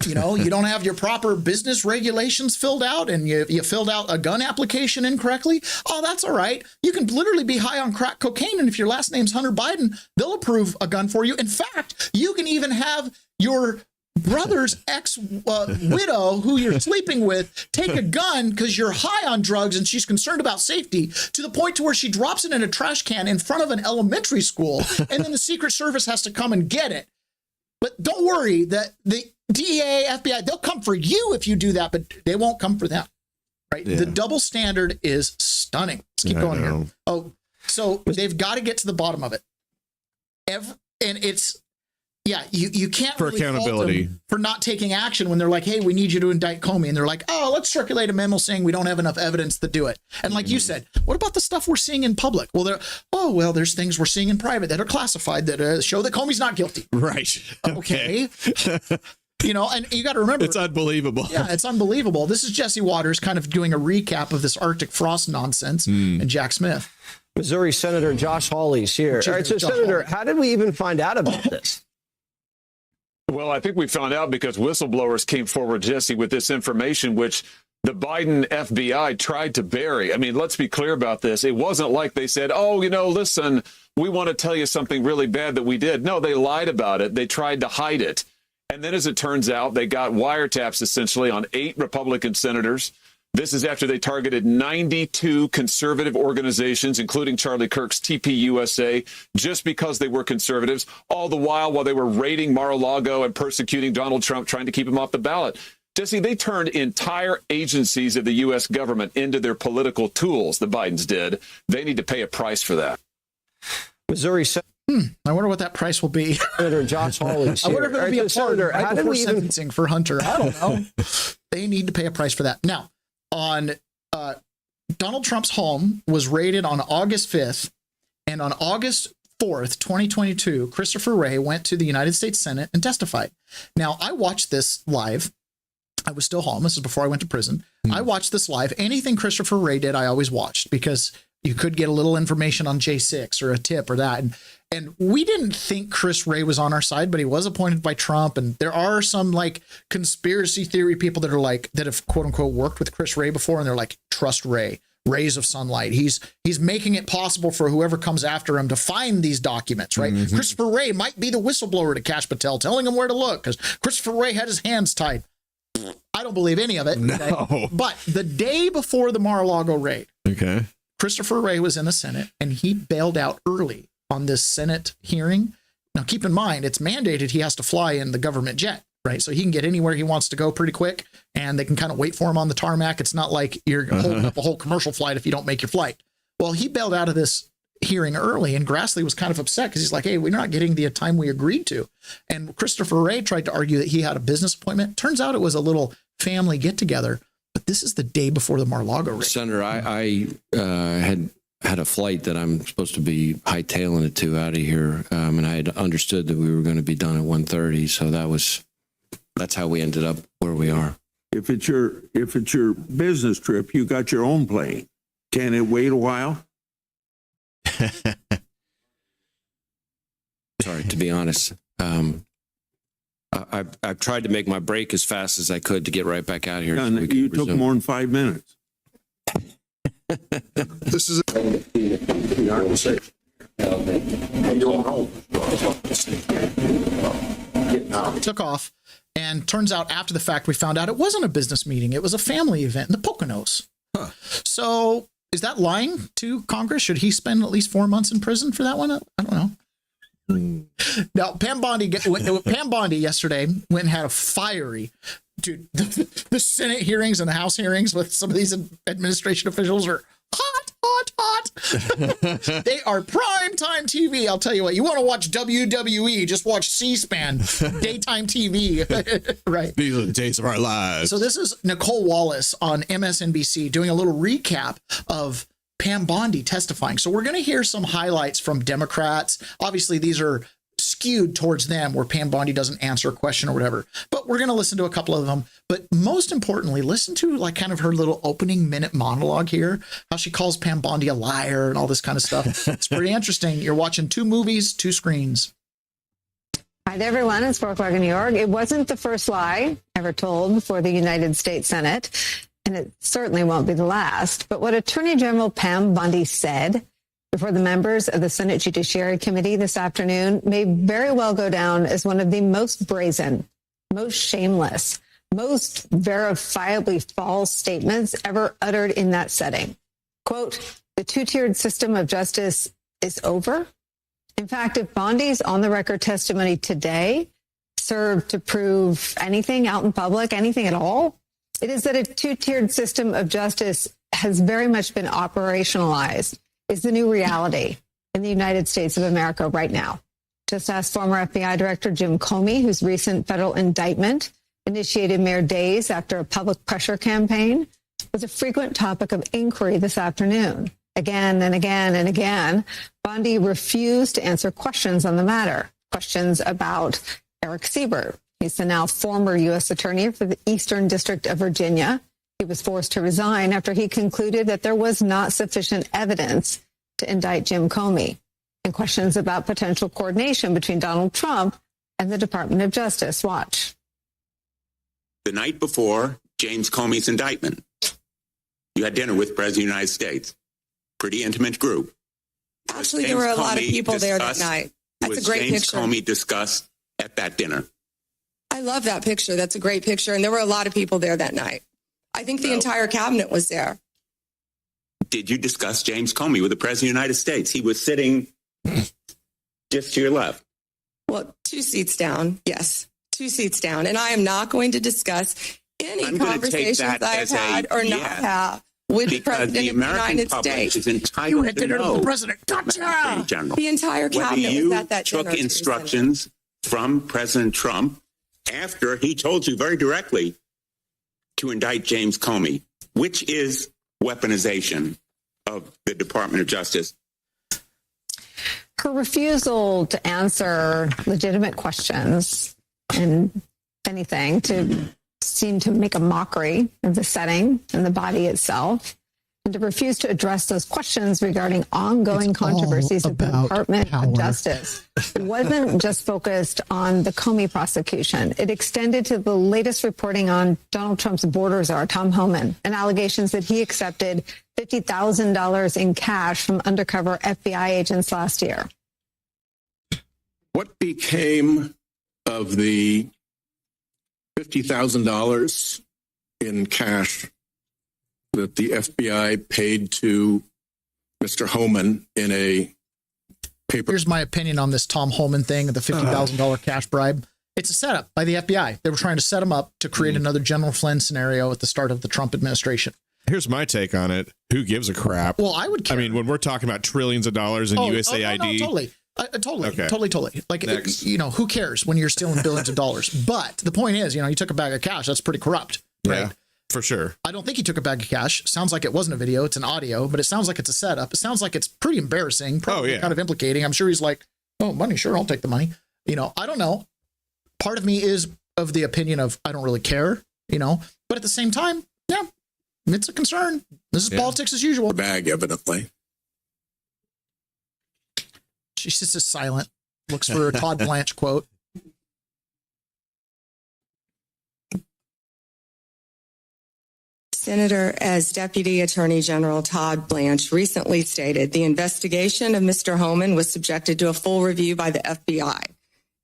you don't have your proper business regulations filled out and you filled out a gun application incorrectly. Oh, that's all right. You can literally be high on crack cocaine. And if your last name's Hunter Biden, they'll approve a gun for you. In fact, you can even have your brother's ex-widow who you're sleeping with take a gun because you're high on drugs and she's concerned about safety to the point to where she drops it in a trash can in front of an elementary school and then the Secret Service has to come and get it. But don't worry, that the DEA, FBI, they'll come for you if you do that, but they won't come for them, right? Yeah. The double standard is stunning. Let's keep going here. Oh, so they've got to get to the bottom of it. And it's, yeah, you can't for really accountability fault them for not taking action when they're like, hey, we need you to indict Comey. And they're like, oh, let's circulate a memo saying we don't have enough evidence to do it. And like you said, what about the stuff we're seeing in public? Well, there's things we're seeing in private that are classified that show that Comey's not guilty. Right. Okay. And you got to remember. It's unbelievable. Yeah, it's unbelievable. This is Jesse Waters kind of doing a recap of this Arctic frost nonsense and Jack Smith. Missouri Senator Josh Hawley's here. All right, so Senator, how did we even find out about this? Well, I think we found out because whistleblowers came forward, Jesse, with this information, which the Biden FBI tried to bury. I mean, let's be clear about this. It wasn't like they said, oh, listen, we want to tell you something really bad that we did. No, they lied about it. They tried to hide it. And then, as it turns out, they got wiretaps essentially on 8 Republican senators. This is after they targeted 92 conservative organizations, including Charlie Kirk's TPUSA, just because they were conservatives, all the while they were raiding Mar-a-Lago and persecuting Donald Trump, trying to keep him off the ballot. Jesse, they turned entire agencies of the U.S. government into their political tools, the Bidens did. They need to pay a price for that. Missouri I wonder what that price will be. Senator Josh Hawley's here. I wonder if it'll be a Senator, right how did before we even sentencing for Hunter. I don't know. They need to pay a price for that. Now, on Donald Trump's home was raided on August 5th, and on August 4th, 2022, Christopher Wray went to the United States Senate and testified. Now, I watched this live. I was still home. This is before I went to prison. I watched this live. Anything Christopher Wray did, I always watched because you could get a little information on J6 or a tip or that. And we didn't think Chris Wray was on our side, but he was appointed by Trump. And there are some like conspiracy theory people that are like, that have quote unquote worked with Chris Wray before. And they're like, trust Wray, rays of sunlight. He's making it possible for whoever comes after him to find these documents, right? Mm-hmm. Christopher Wray might be the whistleblower to Kash Patel, telling him where to look because Christopher Wray had his hands tied. I don't believe any of it. No. Okay? But the day before the Mar-a-Lago raid, Okay. Christopher Wray was in the Senate and he bailed out early on this Senate hearing. Now, keep in mind, it's mandated he has to fly in the government jet, right? So he can get anywhere he wants to go pretty quick and they can kind of wait for him on the tarmac. It's not like you're holding up a whole commercial flight if you don't make your flight. Well, he bailed out of this hearing early and Grassley was kind of upset because he's like, hey, we're not getting the time we agreed to. And Christopher Wray tried to argue that he had a business appointment. Turns out it was a little family get together, but this is the day before the Mar-a-Lago raid. Senator, I had a flight that I'm supposed to be hightailing it to out of here, and I had understood that we were going to be done at 1:30, so that's how we ended up where we are. If it's your business trip, you got your own plane. Can it wait a while? Sorry, to be honest. I've tried to make my break as fast as I could to get right back out here. Yeah, so you took more than 5 minutes. This is took off, and turns out after the fact we found out it wasn't a business meeting, it was a family event in the Poconos. So is that lying to Congress? Should he spend at least 4 months in prison for that one? I don't know. Now, Pam Bondi yesterday went and had a fiery, dude, the Senate hearings and the House hearings with some of these administration officials are hot. They are prime time TV. I'll tell you what, you want to watch WWE, just watch C-SPAN, daytime TV. Right. These are the days of our lives. So this is Nicole Wallace on MSNBC doing a little recap of Pam Bondi testifying. So we're going to hear some highlights from Democrats. Obviously, these are skewed towards them where Pam Bondi doesn't answer a question or whatever, but we're going to listen to a couple of them. But most importantly, listen to like kind of her little opening minute monologue here, how she calls Pam Bondi a liar and all this kind of stuff. It's pretty interesting. You're watching 2 movies, 2 screens. Hi there, everyone. It's 4 o'clock in New York. It wasn't the first lie ever told before the United States Senate, and it certainly won't be the last. But what Attorney General Pam Bondi said before the members of the Senate Judiciary Committee this afternoon may very well go down as one of the most brazen, most shameless, most verifiably false statements ever uttered in that setting. Quote, the 2-tiered system of justice is over. In fact, if Bondi's on-the-record testimony today served to prove anything out in public, anything at all, it is that a 2-tiered system of justice has very much been operationalized, is the new reality in the United States of America right now. Just ask former FBI Director Jim Comey, whose recent federal indictment initiated mere days after a public pressure campaign was a frequent topic of inquiry this afternoon. Again and again and again, Bondi refused to answer questions on the matter, questions about Eric Siebert. He's the now former U.S. Attorney for the Eastern District of Virginia. He was forced to resign after he concluded that there was not sufficient evidence to indict Jim Comey, and questions about potential coordination between Donald Trump and the Department of Justice. Watch. The night before James Comey's indictment, you had dinner with the President of the United States. Pretty intimate group. Actually, there were a lot of people there that night. That's a great James picture. Comey discussed at that dinner? I love that picture. That's a great picture. And there were a lot of people there that night. I think the entire cabinet was there. Did you discuss James Comey with the President of the United States? He was sitting just to your left. Well, 2 seats down. Yes, 2 seats down. And I am not going to discuss any conversations I've had or not have with the President of the United States. Is entitled to know the President. Gotcha! General, the entire cabinet was at that dinner. Took instructions from President Trump after he told you very directly to indict James Comey, which is weaponization of the Department of Justice. her refusal to answer legitimate questions and, if anything, to seem to make a mockery of the setting and the body itself, and to refuse to address those questions regarding ongoing controversies with the Department of Justice. It wasn't just focused on the Comey prosecution. It extended to the latest reporting on Donald Trump's border czar, Tom Homan, and allegations that he accepted $50,000 in cash from undercover FBI agents last year. What became of the $50,000 in cash that the FBI paid to Mr. Homan in a paper? Here's my opinion on this Tom Homan thing, the $50,000 cash bribe. It's a setup by the FBI. They were trying to set him up to create another General Flynn scenario at the start of the Trump administration. Here's my take on it. Who gives a crap? Well, I would care. I mean, when we're talking about trillions of dollars in USAID. No, totally. Okay. Totally. Like, who cares when you're stealing billions of dollars? But the point is, you took a bag of cash. That's pretty corrupt. Right? Yeah, for sure. I don't think he took a bag of cash. Sounds like it wasn't a video. It's an audio, but it sounds like it's a setup. It sounds like it's pretty embarrassing. Probably kind of implicating. I'm sure he's like, oh, money. Sure. I'll take the money. I don't know. Part of me is of the opinion of, I don't really care, but at the same time, yeah, it's a concern. This is politics as usual. Bag, evidently. She's just silent. Looks for a Todd Blanche quote. Senator, as Deputy Attorney General Todd Blanche recently stated, the investigation of Mr. Homan was subjected to a full review by the FBI,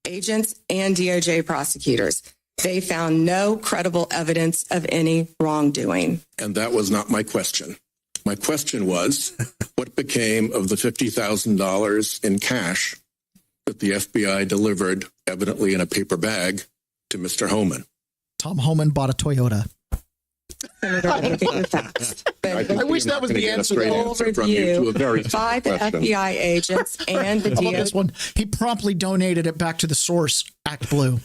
agents, and DOJ prosecutors. They found no credible evidence of any wrongdoing. And that was not my question. My question was, what became of the $50,000 in cash that the FBI delivered, evidently in a paper bag, to Mr. Homan? Tom Homan bought a Toyota. Senator, I think you're fast. I wish that was the answer. From you to a very by the FBI agents and the DOJ. This one, he promptly donated it back to the source, Act Blue.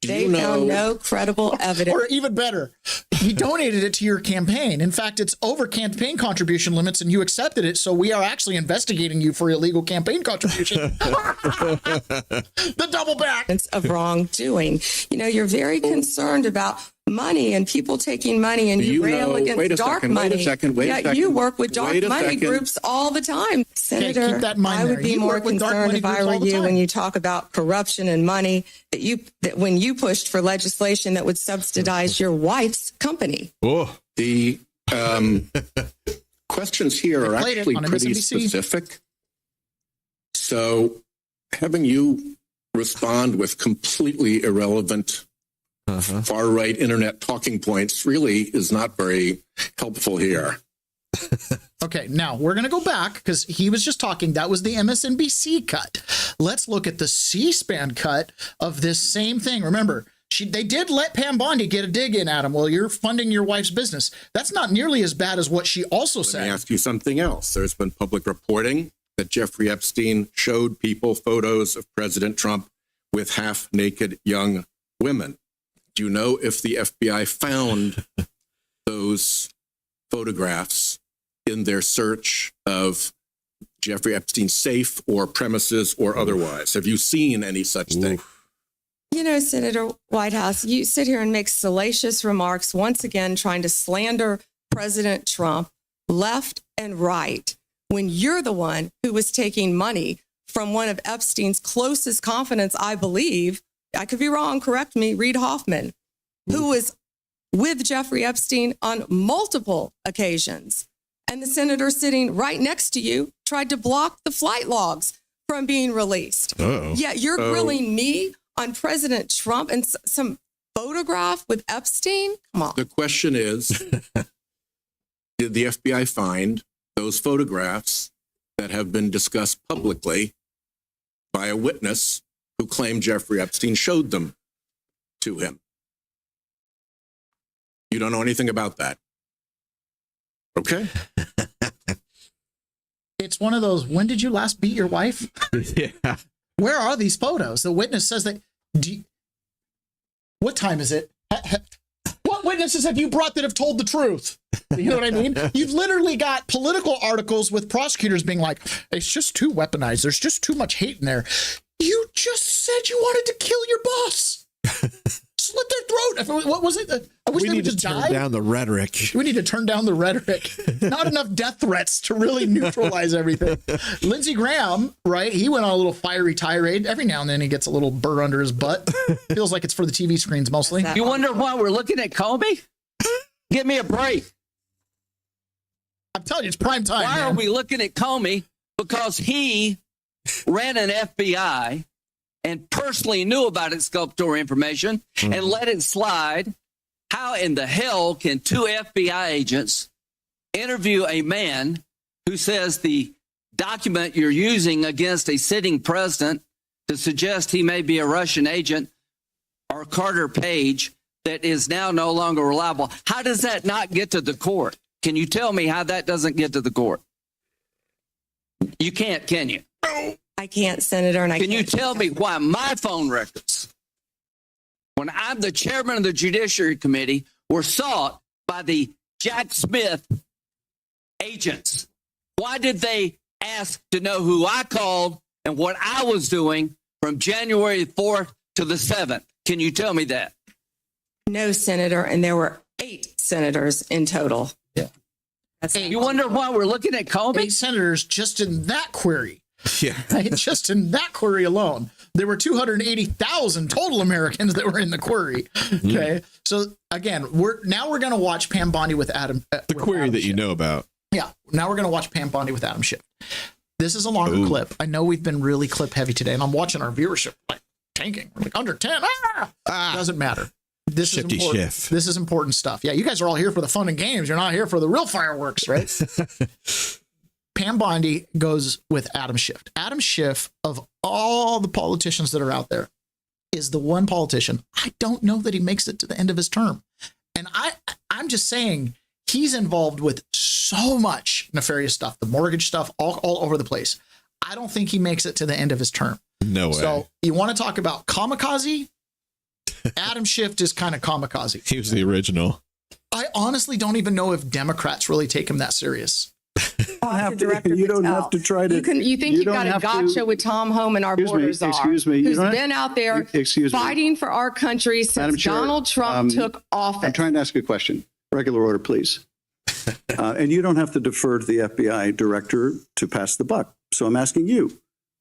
They found no credible evidence. Or even better, he donated it to your campaign. In fact, it's over campaign contribution limits and you accepted it. So we are actually investigating you for illegal campaign contribution. The double back of wrongdoing. You're very concerned about money and people taking money, and you rail against dark money. Wait a second. You work with dark money groups all the time. Senator, keep that in mind. I would be more concerned if I were you when you talk about corruption and money that when you pushed for legislation that would subsidize your wife's company. Oh, the questions here are actually pretty specific. So having you respond with completely irrelevant far-right internet talking points really is not very helpful here. Okay, now we're going to go back because he was just talking. That was the MSNBC cut. Let's look at the C-SPAN cut of this same thing. Remember, they did let Pam Bondi get a dig in at him. Well, you're funding your wife's business. That's not nearly as bad as what she also said. Let me ask you something else. There's been public reporting that Jeffrey Epstein showed people photos of President Trump with half-naked young women. Do you know if the FBI found those photographs in their search of Jeffrey Epstein's safe or premises or otherwise? Have you seen any such thing? Senator Whitehouse, you sit here and make salacious remarks, once again trying to slander President Trump left and right, when you're the one who was taking money from one of Epstein's closest confidants, I believe. I could be wrong, correct me, Reid Hoffman, who was with Jeffrey Epstein on multiple occasions. And the senator sitting right next to you tried to block the flight logs from being released. Yeah, you're grilling me on President Trump and some photograph with Epstein? Come on. The question is, did the FBI find those photographs that have been discussed publicly by a witness who claimed Jeffrey Epstein showed them to him? You don't know anything about that. Okay. It's one of those, when did you last beat your wife? Yeah. Where are these photos? The witness says that, what time is it? What witnesses have you brought that have told the truth? You know what I mean? You've literally got political articles with prosecutors being like, it's just too weaponized. There's just too much hate in there. You just said you wanted to kill your boss. Slit their throat. What was it? I wish we they need would to just turn die. down the rhetoric. We need to turn down the rhetoric. Not enough death threats to really neutralize everything. Lindsey Graham, right? He went on a little fiery tirade. Every now and then he gets a little burr under his butt. Feels like it's for the TV screens mostly. You wonder why we're looking at Comey? Give me a break. I'm telling you, it's prime time. Why are we looking at Comey? Because he ran an FBI and personally knew about exculpatory information and let it slide. How in the hell can two FBI agents interview a man who says the document you're using against a sitting president to suggest he may be a Russian agent or Carter Page that is now no longer reliable? How does that not get to the court? Can you tell me how that doesn't get to the court? You can't, can you? I can't, Senator. And Can you tell me why my phone records, when I'm the chairman of the Judiciary Committee, were sought by the Jack Smith agents? Why did they ask to know who I called and what I was doing from January 4th to the 7th? Can you tell me that? No, Senator. And there were 8 senators in total. Yeah. You wonder why we're looking at Comey? 8 senators just in that query. Yeah. Right? Just in that query alone. There were 280,000 total Americans that were in the query. Okay. So again, we're going to watch Pam Bondi with Adam. The query that you know about. Yeah. Now we're going to watch Pam Bondi with Adam Schiff. This is a longer clip. I know we've been really clip heavy today, and I'm watching our viewership like tanking. We're like under 10. Doesn't matter. This is important. Schiff. This is important stuff. Yeah. You guys are all here for the fun and games. You're not here for the real fireworks, right? Pam Bondi goes with Adam Schiff. Adam Schiff, of all the politicians that are out there, is the one politician I don't know that he makes it to the end of his term. And I'm just saying he's involved with so much nefarious stuff, the mortgage stuff, all over the place. I don't think he makes it to the end of his term. No way. So you want to talk about kamikaze? Adam Schiff is kind of kamikaze. He was the original. I honestly don't even know if Democrats really take him that serious. You don't have to try to. You think you've got a gotcha with Tom Homan, our borders are. Excuse me. Who's been out there fighting for our country since Donald Trump took office. I'm trying to ask you a question. Regular order, please. And you don't have to defer to the FBI director to pass the buck. So I'm asking you,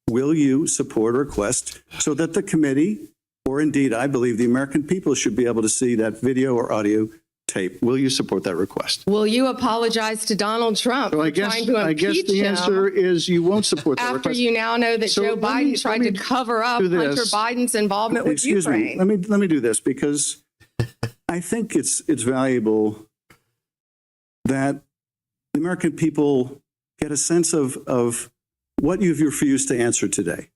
will you support a request so that the committee, or indeed, I believe the American people, should be able to see that video or audio tape? Will you support that request? Will you apologize to Donald Trump So for trying to impeach the him answer is you won't support that after request. you now know that So Joe let me- Biden tried let me to cover up do Hunter this. Biden's involvement with Excuse Ukraine? me. Let me do this because I think it's valuable that the American people get a sense of what you've refused to answer today.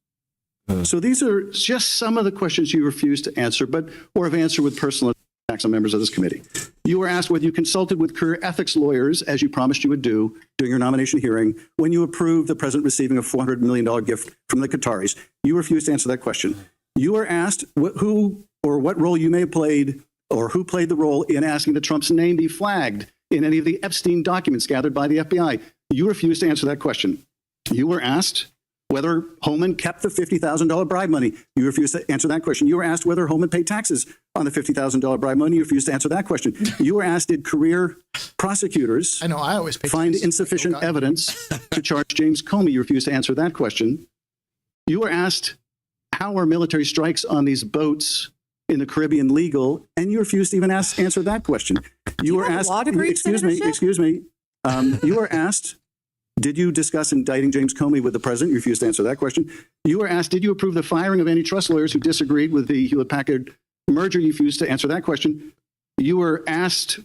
So these are just some of the questions you refused to answer, or have answered with personal attacks on members of this committee. You were asked whether you consulted with career ethics lawyers, as you promised you would do during your nomination hearing, when you approved the president receiving a $400 million gift from the Qataris. You refused to answer that question. You were asked who or what role you may have played, or who played the role in asking that Trump's name be flagged in any of the Epstein documents gathered by the FBI. You refused to answer that question. You were asked whether Holman kept the $50,000 bribe money. You refused to answer that question. You were asked whether Holman paid taxes on the $50,000 bribe money. You refused to answer that question. You were asked, did career prosecutors I always pay find taxes. insufficient evidence to charge James Comey? You refused to answer that question. You were asked, how are military strikes on these boats in the Caribbean legal? And you refused to even answer that question. You were asked, excuse me. You were asked, did you discuss indicting James Comey with the president? You refused to answer that question. You were asked, did you approve the firing of antitrust lawyers who disagreed with the Hewlett-Packard merger? You refused to answer that question. You were asked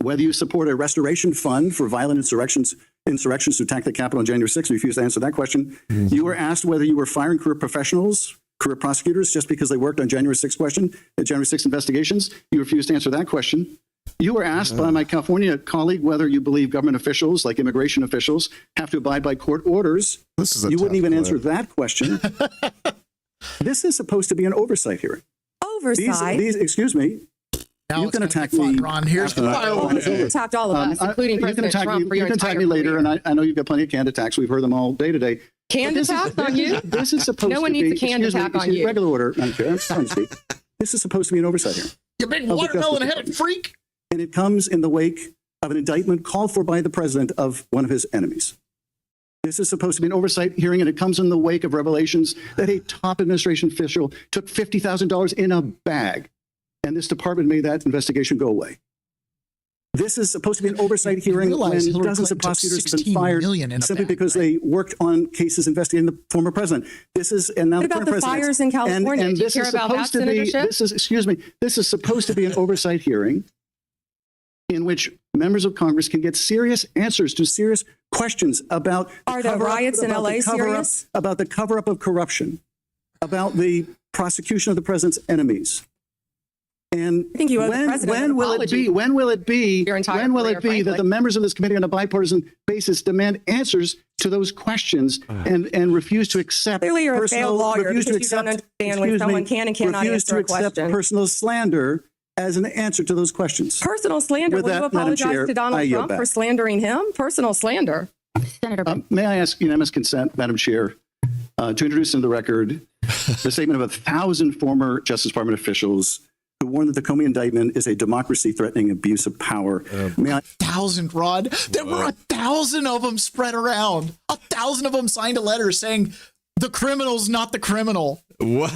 whether you support a restoration fund for violent insurrections who attacked the Capitol on January 6th. You refused to answer that question. You were asked whether you were firing career professionals, career prosecutors, just because they worked on January 6th investigations. You refused to answer that question. You were asked by my California colleague whether you believe government officials, like immigration officials, have to abide by court orders. You wouldn't even answer that question. This is supposed to be an oversight hearing. Oversight? Excuse me. Now you it's can gonna attack be fun, me. Ron. Here's the fireworks. You attacked all of us, including You can President attack Trump me, for you your can attack entire me later, career. and I know you've got plenty of canned attacks. We've heard them all day today. Canned attacks on you? This is supposed No one to be. needs a canned excuse me, attack on excuse- you. Regular order, Madam Chair. I'm trying to speak. This is supposed to be an oversight hearing. You big Of the watermelon-headed freak. And it comes in the wake of an indictment called for by the president of one of his enemies. This is supposed to be an oversight hearing, and it comes in the wake of revelations that a top administration official took $50,000 in a bag, and this department made that investigation go away. This is supposed to be an oversight hearing when realize Hillary dozens of Clinton took prosecutors have been $16 fired million in a simply bag, because they worked on cases investigating the former president. This is, and now What the about current the president. fires in California? And Do you this care is about that, supposed to be, Senator Schiff? this is, excuse me, this is supposed to be an oversight hearing in which members of Congress can get serious answers to serious questions about Are the riots in LA serious? about the cover-up of corruption, about the prosecution of the president's enemies. And I think you owe the president an apology. when will it be Your entire when will career, it be that frankly. the members of this committee on a bipartisan basis demand answers to those questions and refuse to accept Clearly you're a personal, failed lawyer refuse to because you don't accept, understand when excuse someone me, can and cannot refuse answer to a accept question. personal slander as an answer to those questions. Personal slander. With Will that, you Madam apologize Chair, to Donald I yield Trump back. for slandering him? Personal slander. Senator. May I ask unanimous consent, Madam Chair, to introduce into the record the statement of 1,000 former Justice Department officials who warned that the Comey indictment is a democracy-threatening abuse of power. May I? 1,000, Rod. There were 1,000 of them spread around. 1,000 of them signed a letter saying the criminal's not the criminal. What?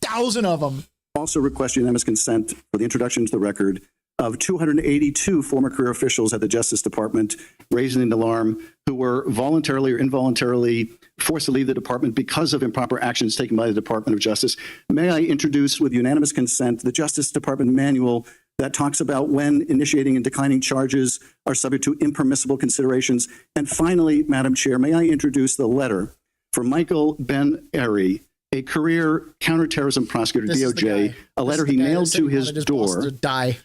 1,000 of them. Also request unanimous consent for the introduction to the record of 282 former career officials at the Justice Department raising an alarm who were voluntarily or involuntarily forced to leave the department because of improper actions taken by the Department of Justice. May I introduce with unanimous consent the Justice Department manual that talks about when initiating and declining charges are subject to impermissible considerations. And finally, Madam Chair, may I introduce the letter from Michael Ben-Ari, a career counterterrorism prosecutor, This is the DOJ, guy. a letter This is he the guy that nailed said to he his wanted his boss door, to die.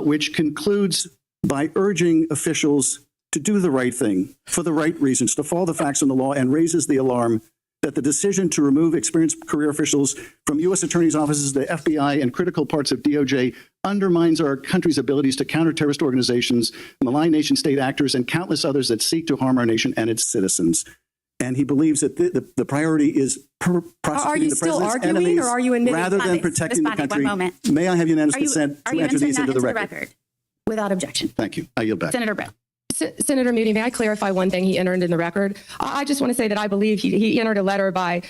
which concludes by urging officials to do the right thing for the right reasons, to follow the facts and the law, and raises the alarm that the decision to remove experienced career officials from U.S. attorneys' offices, the FBI, and critical parts of DOJ undermines our country's abilities to counter terrorist organizations, malign nation-state actors, and countless others that seek to harm our nation and its citizens. And he believes that the priority is prosecuting Are you the still president's arguing, enemies or are you admitting rather than bias? protecting Ms. the Bondi, country. one moment. May I have unanimous consent Are to you enter entering these that into the record? without objection? Thank you. I yield back. Senator Brett. Senator Moody, may I clarify one thing he entered in the record? I just want to say that I believe he entered a letter by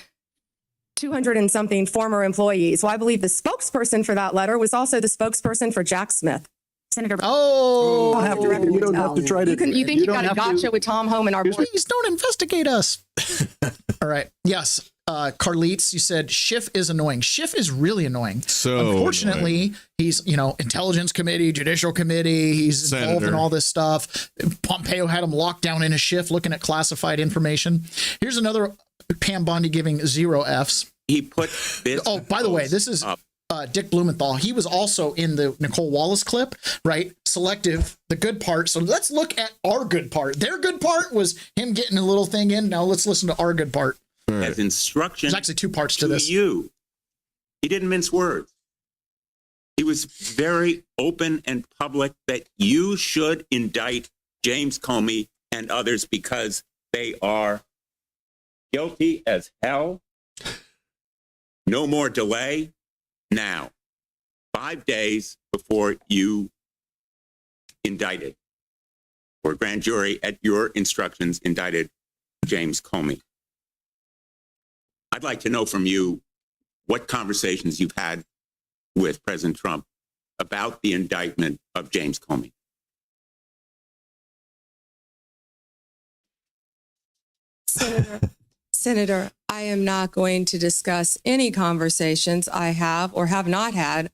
200 and something former employees. Well, I believe the spokesperson for that letter was also the spokesperson for Jack Smith. Senator Brett. Oh, you don't have to try to. You think you got a gotcha with Tom Home and our board? Please don't investigate us. All right. Yes. Carlites, you said Schiff is annoying. Schiff is really annoying. So unfortunately, he's, Intelligence Committee, Judicial Committee. He's involved in all this stuff. Pompeo had him locked down in a Schiff looking at classified information. Here's another Pam Bondi giving 0 Fs. He put this. Oh, by the way, this is Dick Blumenthal. He was also in the Nicole Wallace clip, right? Selective, the good part. So let's look at our good part. Their good part was him getting a little thing in. Now let's listen to our good part. As instruction. There's actually 2 parts to this. You. He didn't mince words. He was very open and public that you should indict James Comey and others because they are guilty as hell. No more delay. Now, 5 days before you indicted, or grand jury at your instructions indicted James Comey. I'd like to know from you what conversations you've had with President Trump about the indictment of James Comey. Senator, I am not going to discuss any conversations I have or have not had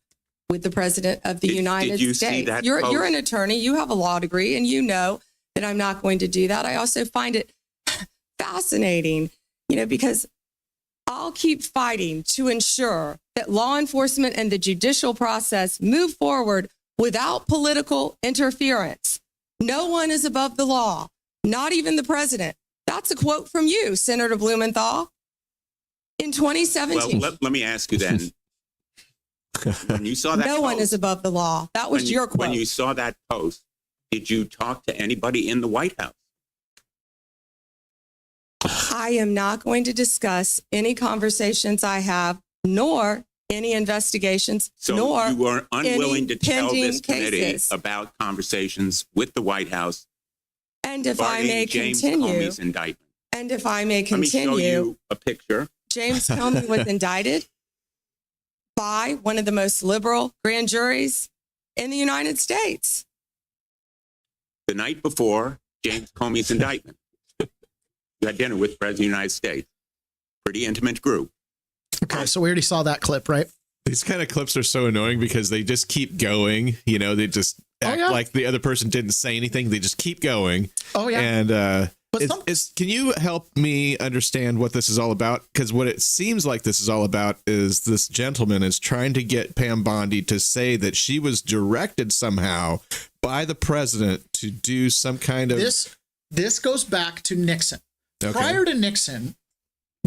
with the President of the United you States. see that You're post? an attorney. You have a law degree, and you know that I'm not going to do that. I also find it fascinating, because I'll keep fighting to ensure that law enforcement and the judicial process move forward without political interference. No one is above the law, not even the president. That's a quote from you, Senator Blumenthal, in 2017. Well, let me ask you then, When you saw that No one is above the law. That was your quote. When you saw that post, did you talk to anybody in the White House? I am not going to discuss any conversations I have, nor any investigations, So nor you are unwilling to any tell pending this committee cases. about conversations with the White House And if I regarding may James continue, Comey's indictment. and if I may Let me show continue, you a picture. James Comey was indicted by one of the most liberal grand juries in the United States. The night before James Comey's indictment, you had dinner with the President of the United States. Pretty intimate group. Okay, so we already saw that clip, right? These kind of clips are so annoying because they just keep going. You know, they just act like the other person didn't say anything. They just keep going. Oh, yeah. And can you help me understand what this is all about? Because what it seems like this is all about is this gentleman is trying to get Pam Bondi to say that she was directed somehow by the president to do some kind of... This goes back to Nixon. Okay. Prior to Nixon,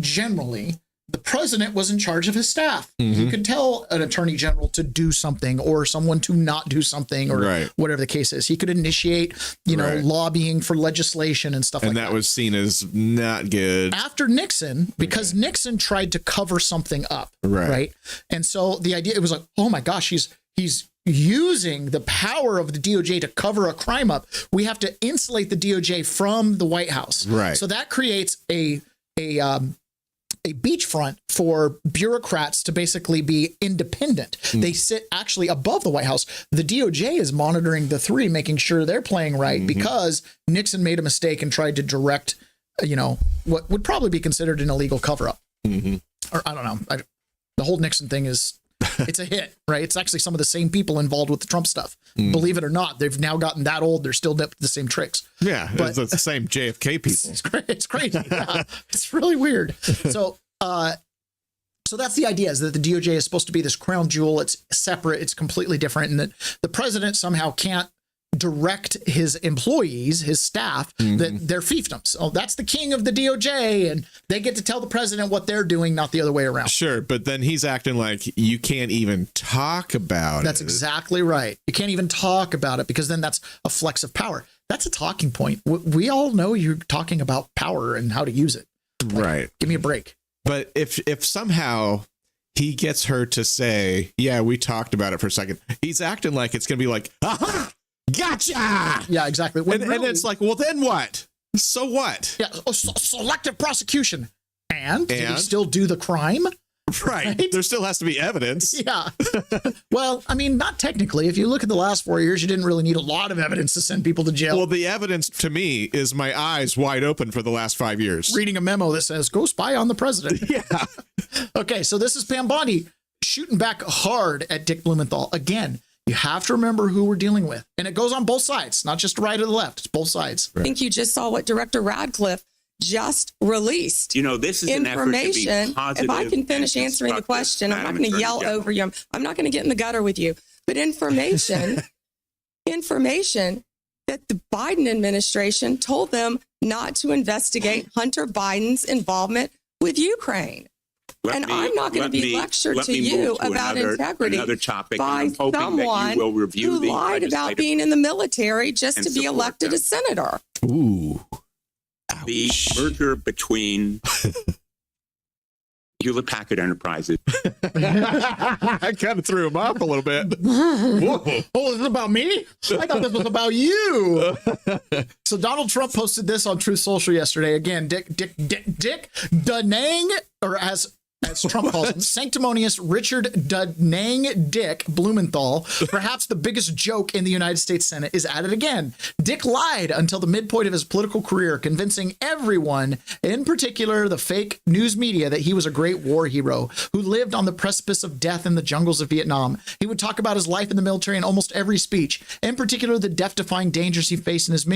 generally, the president was in charge of his staff. He could tell an attorney general to do something or someone to not do something or whatever the case is. He could initiate, lobbying for legislation and stuff like that. And that was seen as not good. After Nixon, because Nixon tried to cover something up, right? And so the idea, it was like, oh my gosh, he's using the power of the DOJ to cover a crime up. We have to insulate the DOJ from the White House. Right. So that creates a beachfront for bureaucrats to basically be independent. They sit actually above the White House. The DOJ is monitoring the three, making sure they're playing right because Nixon made a mistake and tried to direct, what would probably be considered an illegal cover-up. Or I don't know. The whole Nixon thing it's a hit, right? It's actually some of the same people involved with the Trump stuff. Believe it or not, they've now gotten that old. They're still the same tricks. Yeah, but it's the same JFK people. It's crazy. Yeah, it's really weird. So that's the idea, is that the DOJ is supposed to be this crown jewel. It's separate. It's completely different. And that the president somehow can't direct his employees, his staff, that they're fiefdoms. Oh, that's the king of the DOJ, and they get to tell the president what they're doing, not the other way around. Sure, but then he's acting like you can't even talk about That's exactly right. You can't even talk about it because then that's a flex of power. That's a talking point. We all know you're talking about power and how to use it. Right. Give me a break. But if somehow he gets her to say, yeah, we talked about it for a second, he's acting like it's going to be like, aha! Gotcha! Yeah, exactly. And it's like, well, then what? So what? Yeah, selective prosecution. And did he still do the crime? Right. There still has to be evidence. Yeah. Well, I mean, not technically. If you look at the last 4 years, you didn't really need a lot of evidence to send people to jail. Well, the evidence to me is my eyes wide open for the last 5 years. Reading a memo that says, go spy on the president. Yeah. Okay, so this is Pam Bondi shooting back hard at Dick Blumenthal. Again, you have to remember who we're dealing with. And it goes on both sides, not just the right or the left. It's both sides. I think you just saw what Director Radcliffe just released. This is an effort to be positive. If I can finish answering the question, I'm not going to yell over you. I'm not going to get in the gutter with you. But information that the Biden administration told them not to investigate Hunter Biden's involvement with Ukraine. I'm not going to be lectured to you about integrity by someone who lied about being in the military just to be elected a senator. Ooh. The merger between Hewlett Packard Enterprises. I kind of threw him off a little bit. Oh, is it about me? I thought this was about you. So Donald Trump posted this on Truth Social yesterday. Again, Dick Danang, or as Trump calls him, sanctimonious Richard Danang Dick Blumenthal, perhaps the biggest joke in the United States Senate, is at it again. Dick lied until the midpoint of his political career, convincing everyone, in particular the fake news media, that he was a great war hero who lived on the precipice of death in the jungles of Vietnam. He would talk about his life in the military in almost every speech, in particular the death-defying dangers he faced in his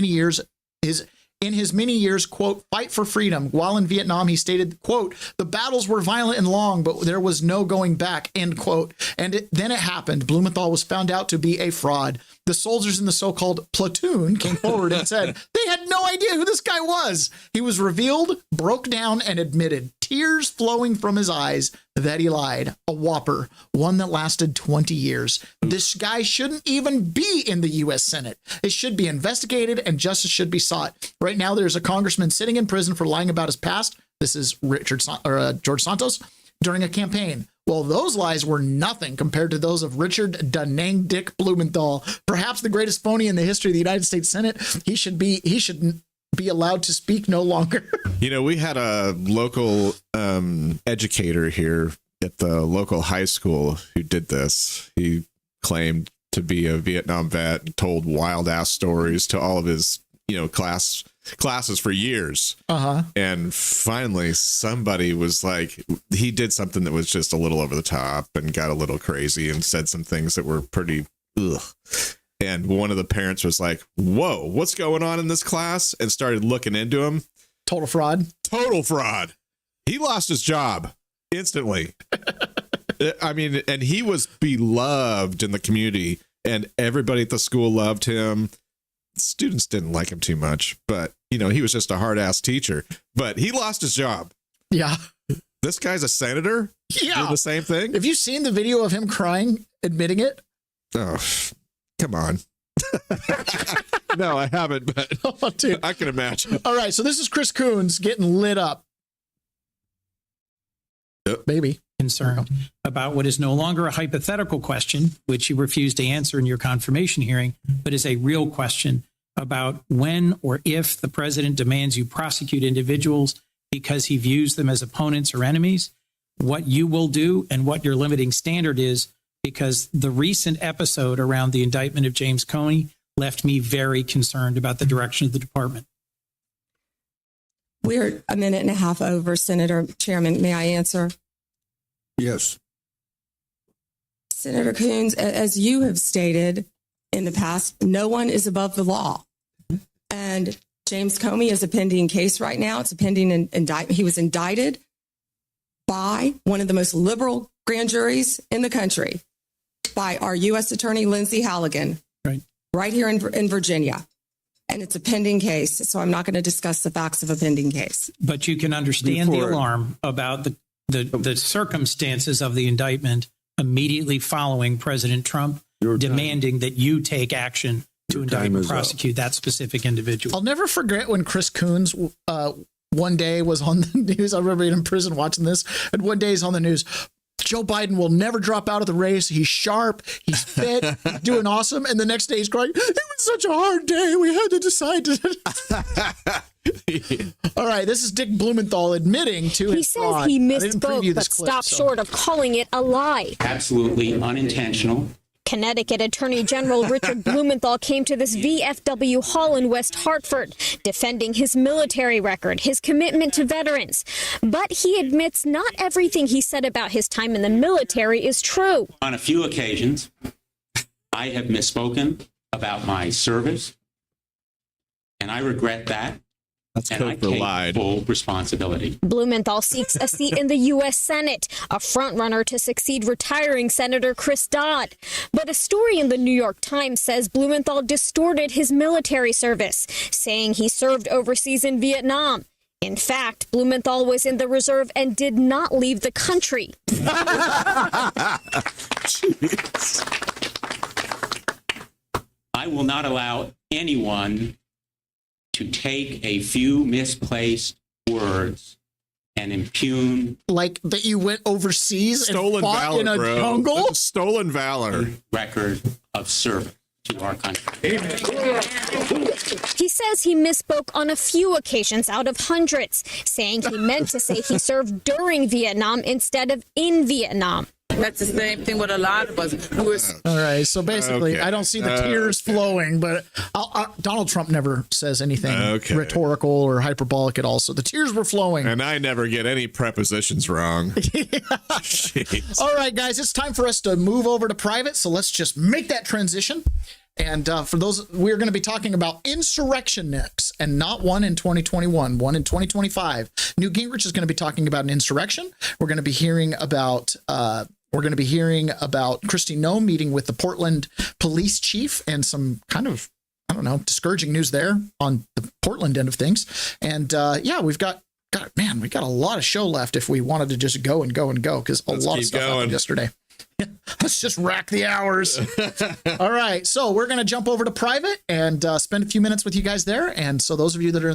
many years, quote, fight for freedom. While in Vietnam, he stated, quote, the battles were violent and long, but there was no going back, end quote. And then it happened. Blumenthal was found out to be a fraud. The soldiers in the so-called platoon came forward and said they had no idea who this guy was. He was revealed, broke down, and admitted, tears flowing from his eyes, that he lied, a whopper, one that lasted 20 years. This guy shouldn't even be in the U.S. Senate. It should be investigated and justice should be sought. Right now, there's a congressman sitting in prison for lying about his past. This is George Santos during a campaign. Well, those lies were nothing compared to those of Richard Da Nang Dick Blumenthal, perhaps the greatest phony in the history of the United States Senate. He shouldn't be allowed to speak no longer. You know, we had a local educator here at the local high school who did this. He claimed to be a Vietnam vet and told wild ass stories to all of his, classes for years. And finally somebody was like, he did something that was just a little over the top and got a little crazy and said some things that were pretty ugh. And one of the parents was like, whoa, what's going on in this class? And started looking into him. Total fraud. He lost his job instantly. I mean, and he was beloved in the community and everybody at the school loved him. Students didn't like him too much, but he was just a hard ass teacher, but he lost his job. Yeah. This guy's a senator. Yeah. Doing the same thing. Have you seen the video of him crying, admitting it? Oh, come on. No, I haven't, but I can imagine. All right. So this is Chris Coons getting lit up. Yep. Baby. Concerned about what is no longer a hypothetical question, which you refused to answer in your confirmation hearing, but is a real question about when or if the president demands you prosecute individuals because he views them as opponents or enemies, what you will do and what your limiting standard is, because the recent episode around the indictment of James Comey left me very concerned about the direction of the department. We're a minute and a half over, Senator Chairman. May I answer? Yes. Senator Coons, as you have stated in the past, no one is above the law. And James Comey is a pending case right now. It's a pending indictment. He was indicted by one of the most liberal grand juries in the country, by our U.S. Attorney Lindsay Halligan, right here in Virginia. And it's a pending case, so I'm not going to discuss the facts of a pending case. But you can understand the alarm about the circumstances of the indictment immediately following President Trump demanding that you take action to indict and prosecute that specific individual. I'll never forget when Chris Coons one day was on the news. I remember being in prison watching this, and one day he's on the news. Joe Biden will never drop out of the race. He's sharp. He's fit. He's doing awesome. And the next day he's crying, it was such a hard day. We had to decide to... All right, this is Dick Blumenthal admitting to his fraud. He says he misspoke, but stopped short of calling it a lie. Absolutely unintentional. Connecticut Attorney General Richard Blumenthal came to this VFW hall in West Hartford, defending his military record, his commitment to veterans. But he admits not everything he said about his time in the military is true. On a few occasions, I have misspoken about my service, and I regret that. That's and I take full responsibility. Blumenthal seeks a seat in the U.S. Senate, a frontrunner to succeed retiring Senator Chris Dodd. But a story in the New York Times says Blumenthal distorted his military service, saying he served overseas in Vietnam. In fact, Blumenthal was in the reserve and did not leave the country. I will not allow anyone to take a few misplaced words and impugn, like that you went overseas stolen and fought valor, in a bro. jungle. Stolen valor. Record of service to our country. He says he misspoke on a few occasions out of hundreds, saying he meant to say he served during Vietnam instead of in Vietnam. That's the same thing with a lot of us. All right, so basically, I don't see the tears flowing, but Donald Trump never says anything rhetorical or hyperbolic at all, so the tears were flowing. And I never get any prepositions wrong. All right, guys, it's time for us to move over to private, so let's just make that transition. And for those, we're going to be talking about insurrection next, and not one in 2021, one in 2025. Newt Gingrich is going to be talking about an insurrection. We're going to be hearing about Kristi Noem meeting with the Portland police chief and some kind of, I don't know, discouraging news there on the Portland end of things. And we've got God, man, we got a lot of show left if we wanted to just go and go and go because a lot of stuff happened yesterday. Let's just rack the hours. All right. So we're going to jump over to private and spend a few minutes with you guys there. And so those of you that are in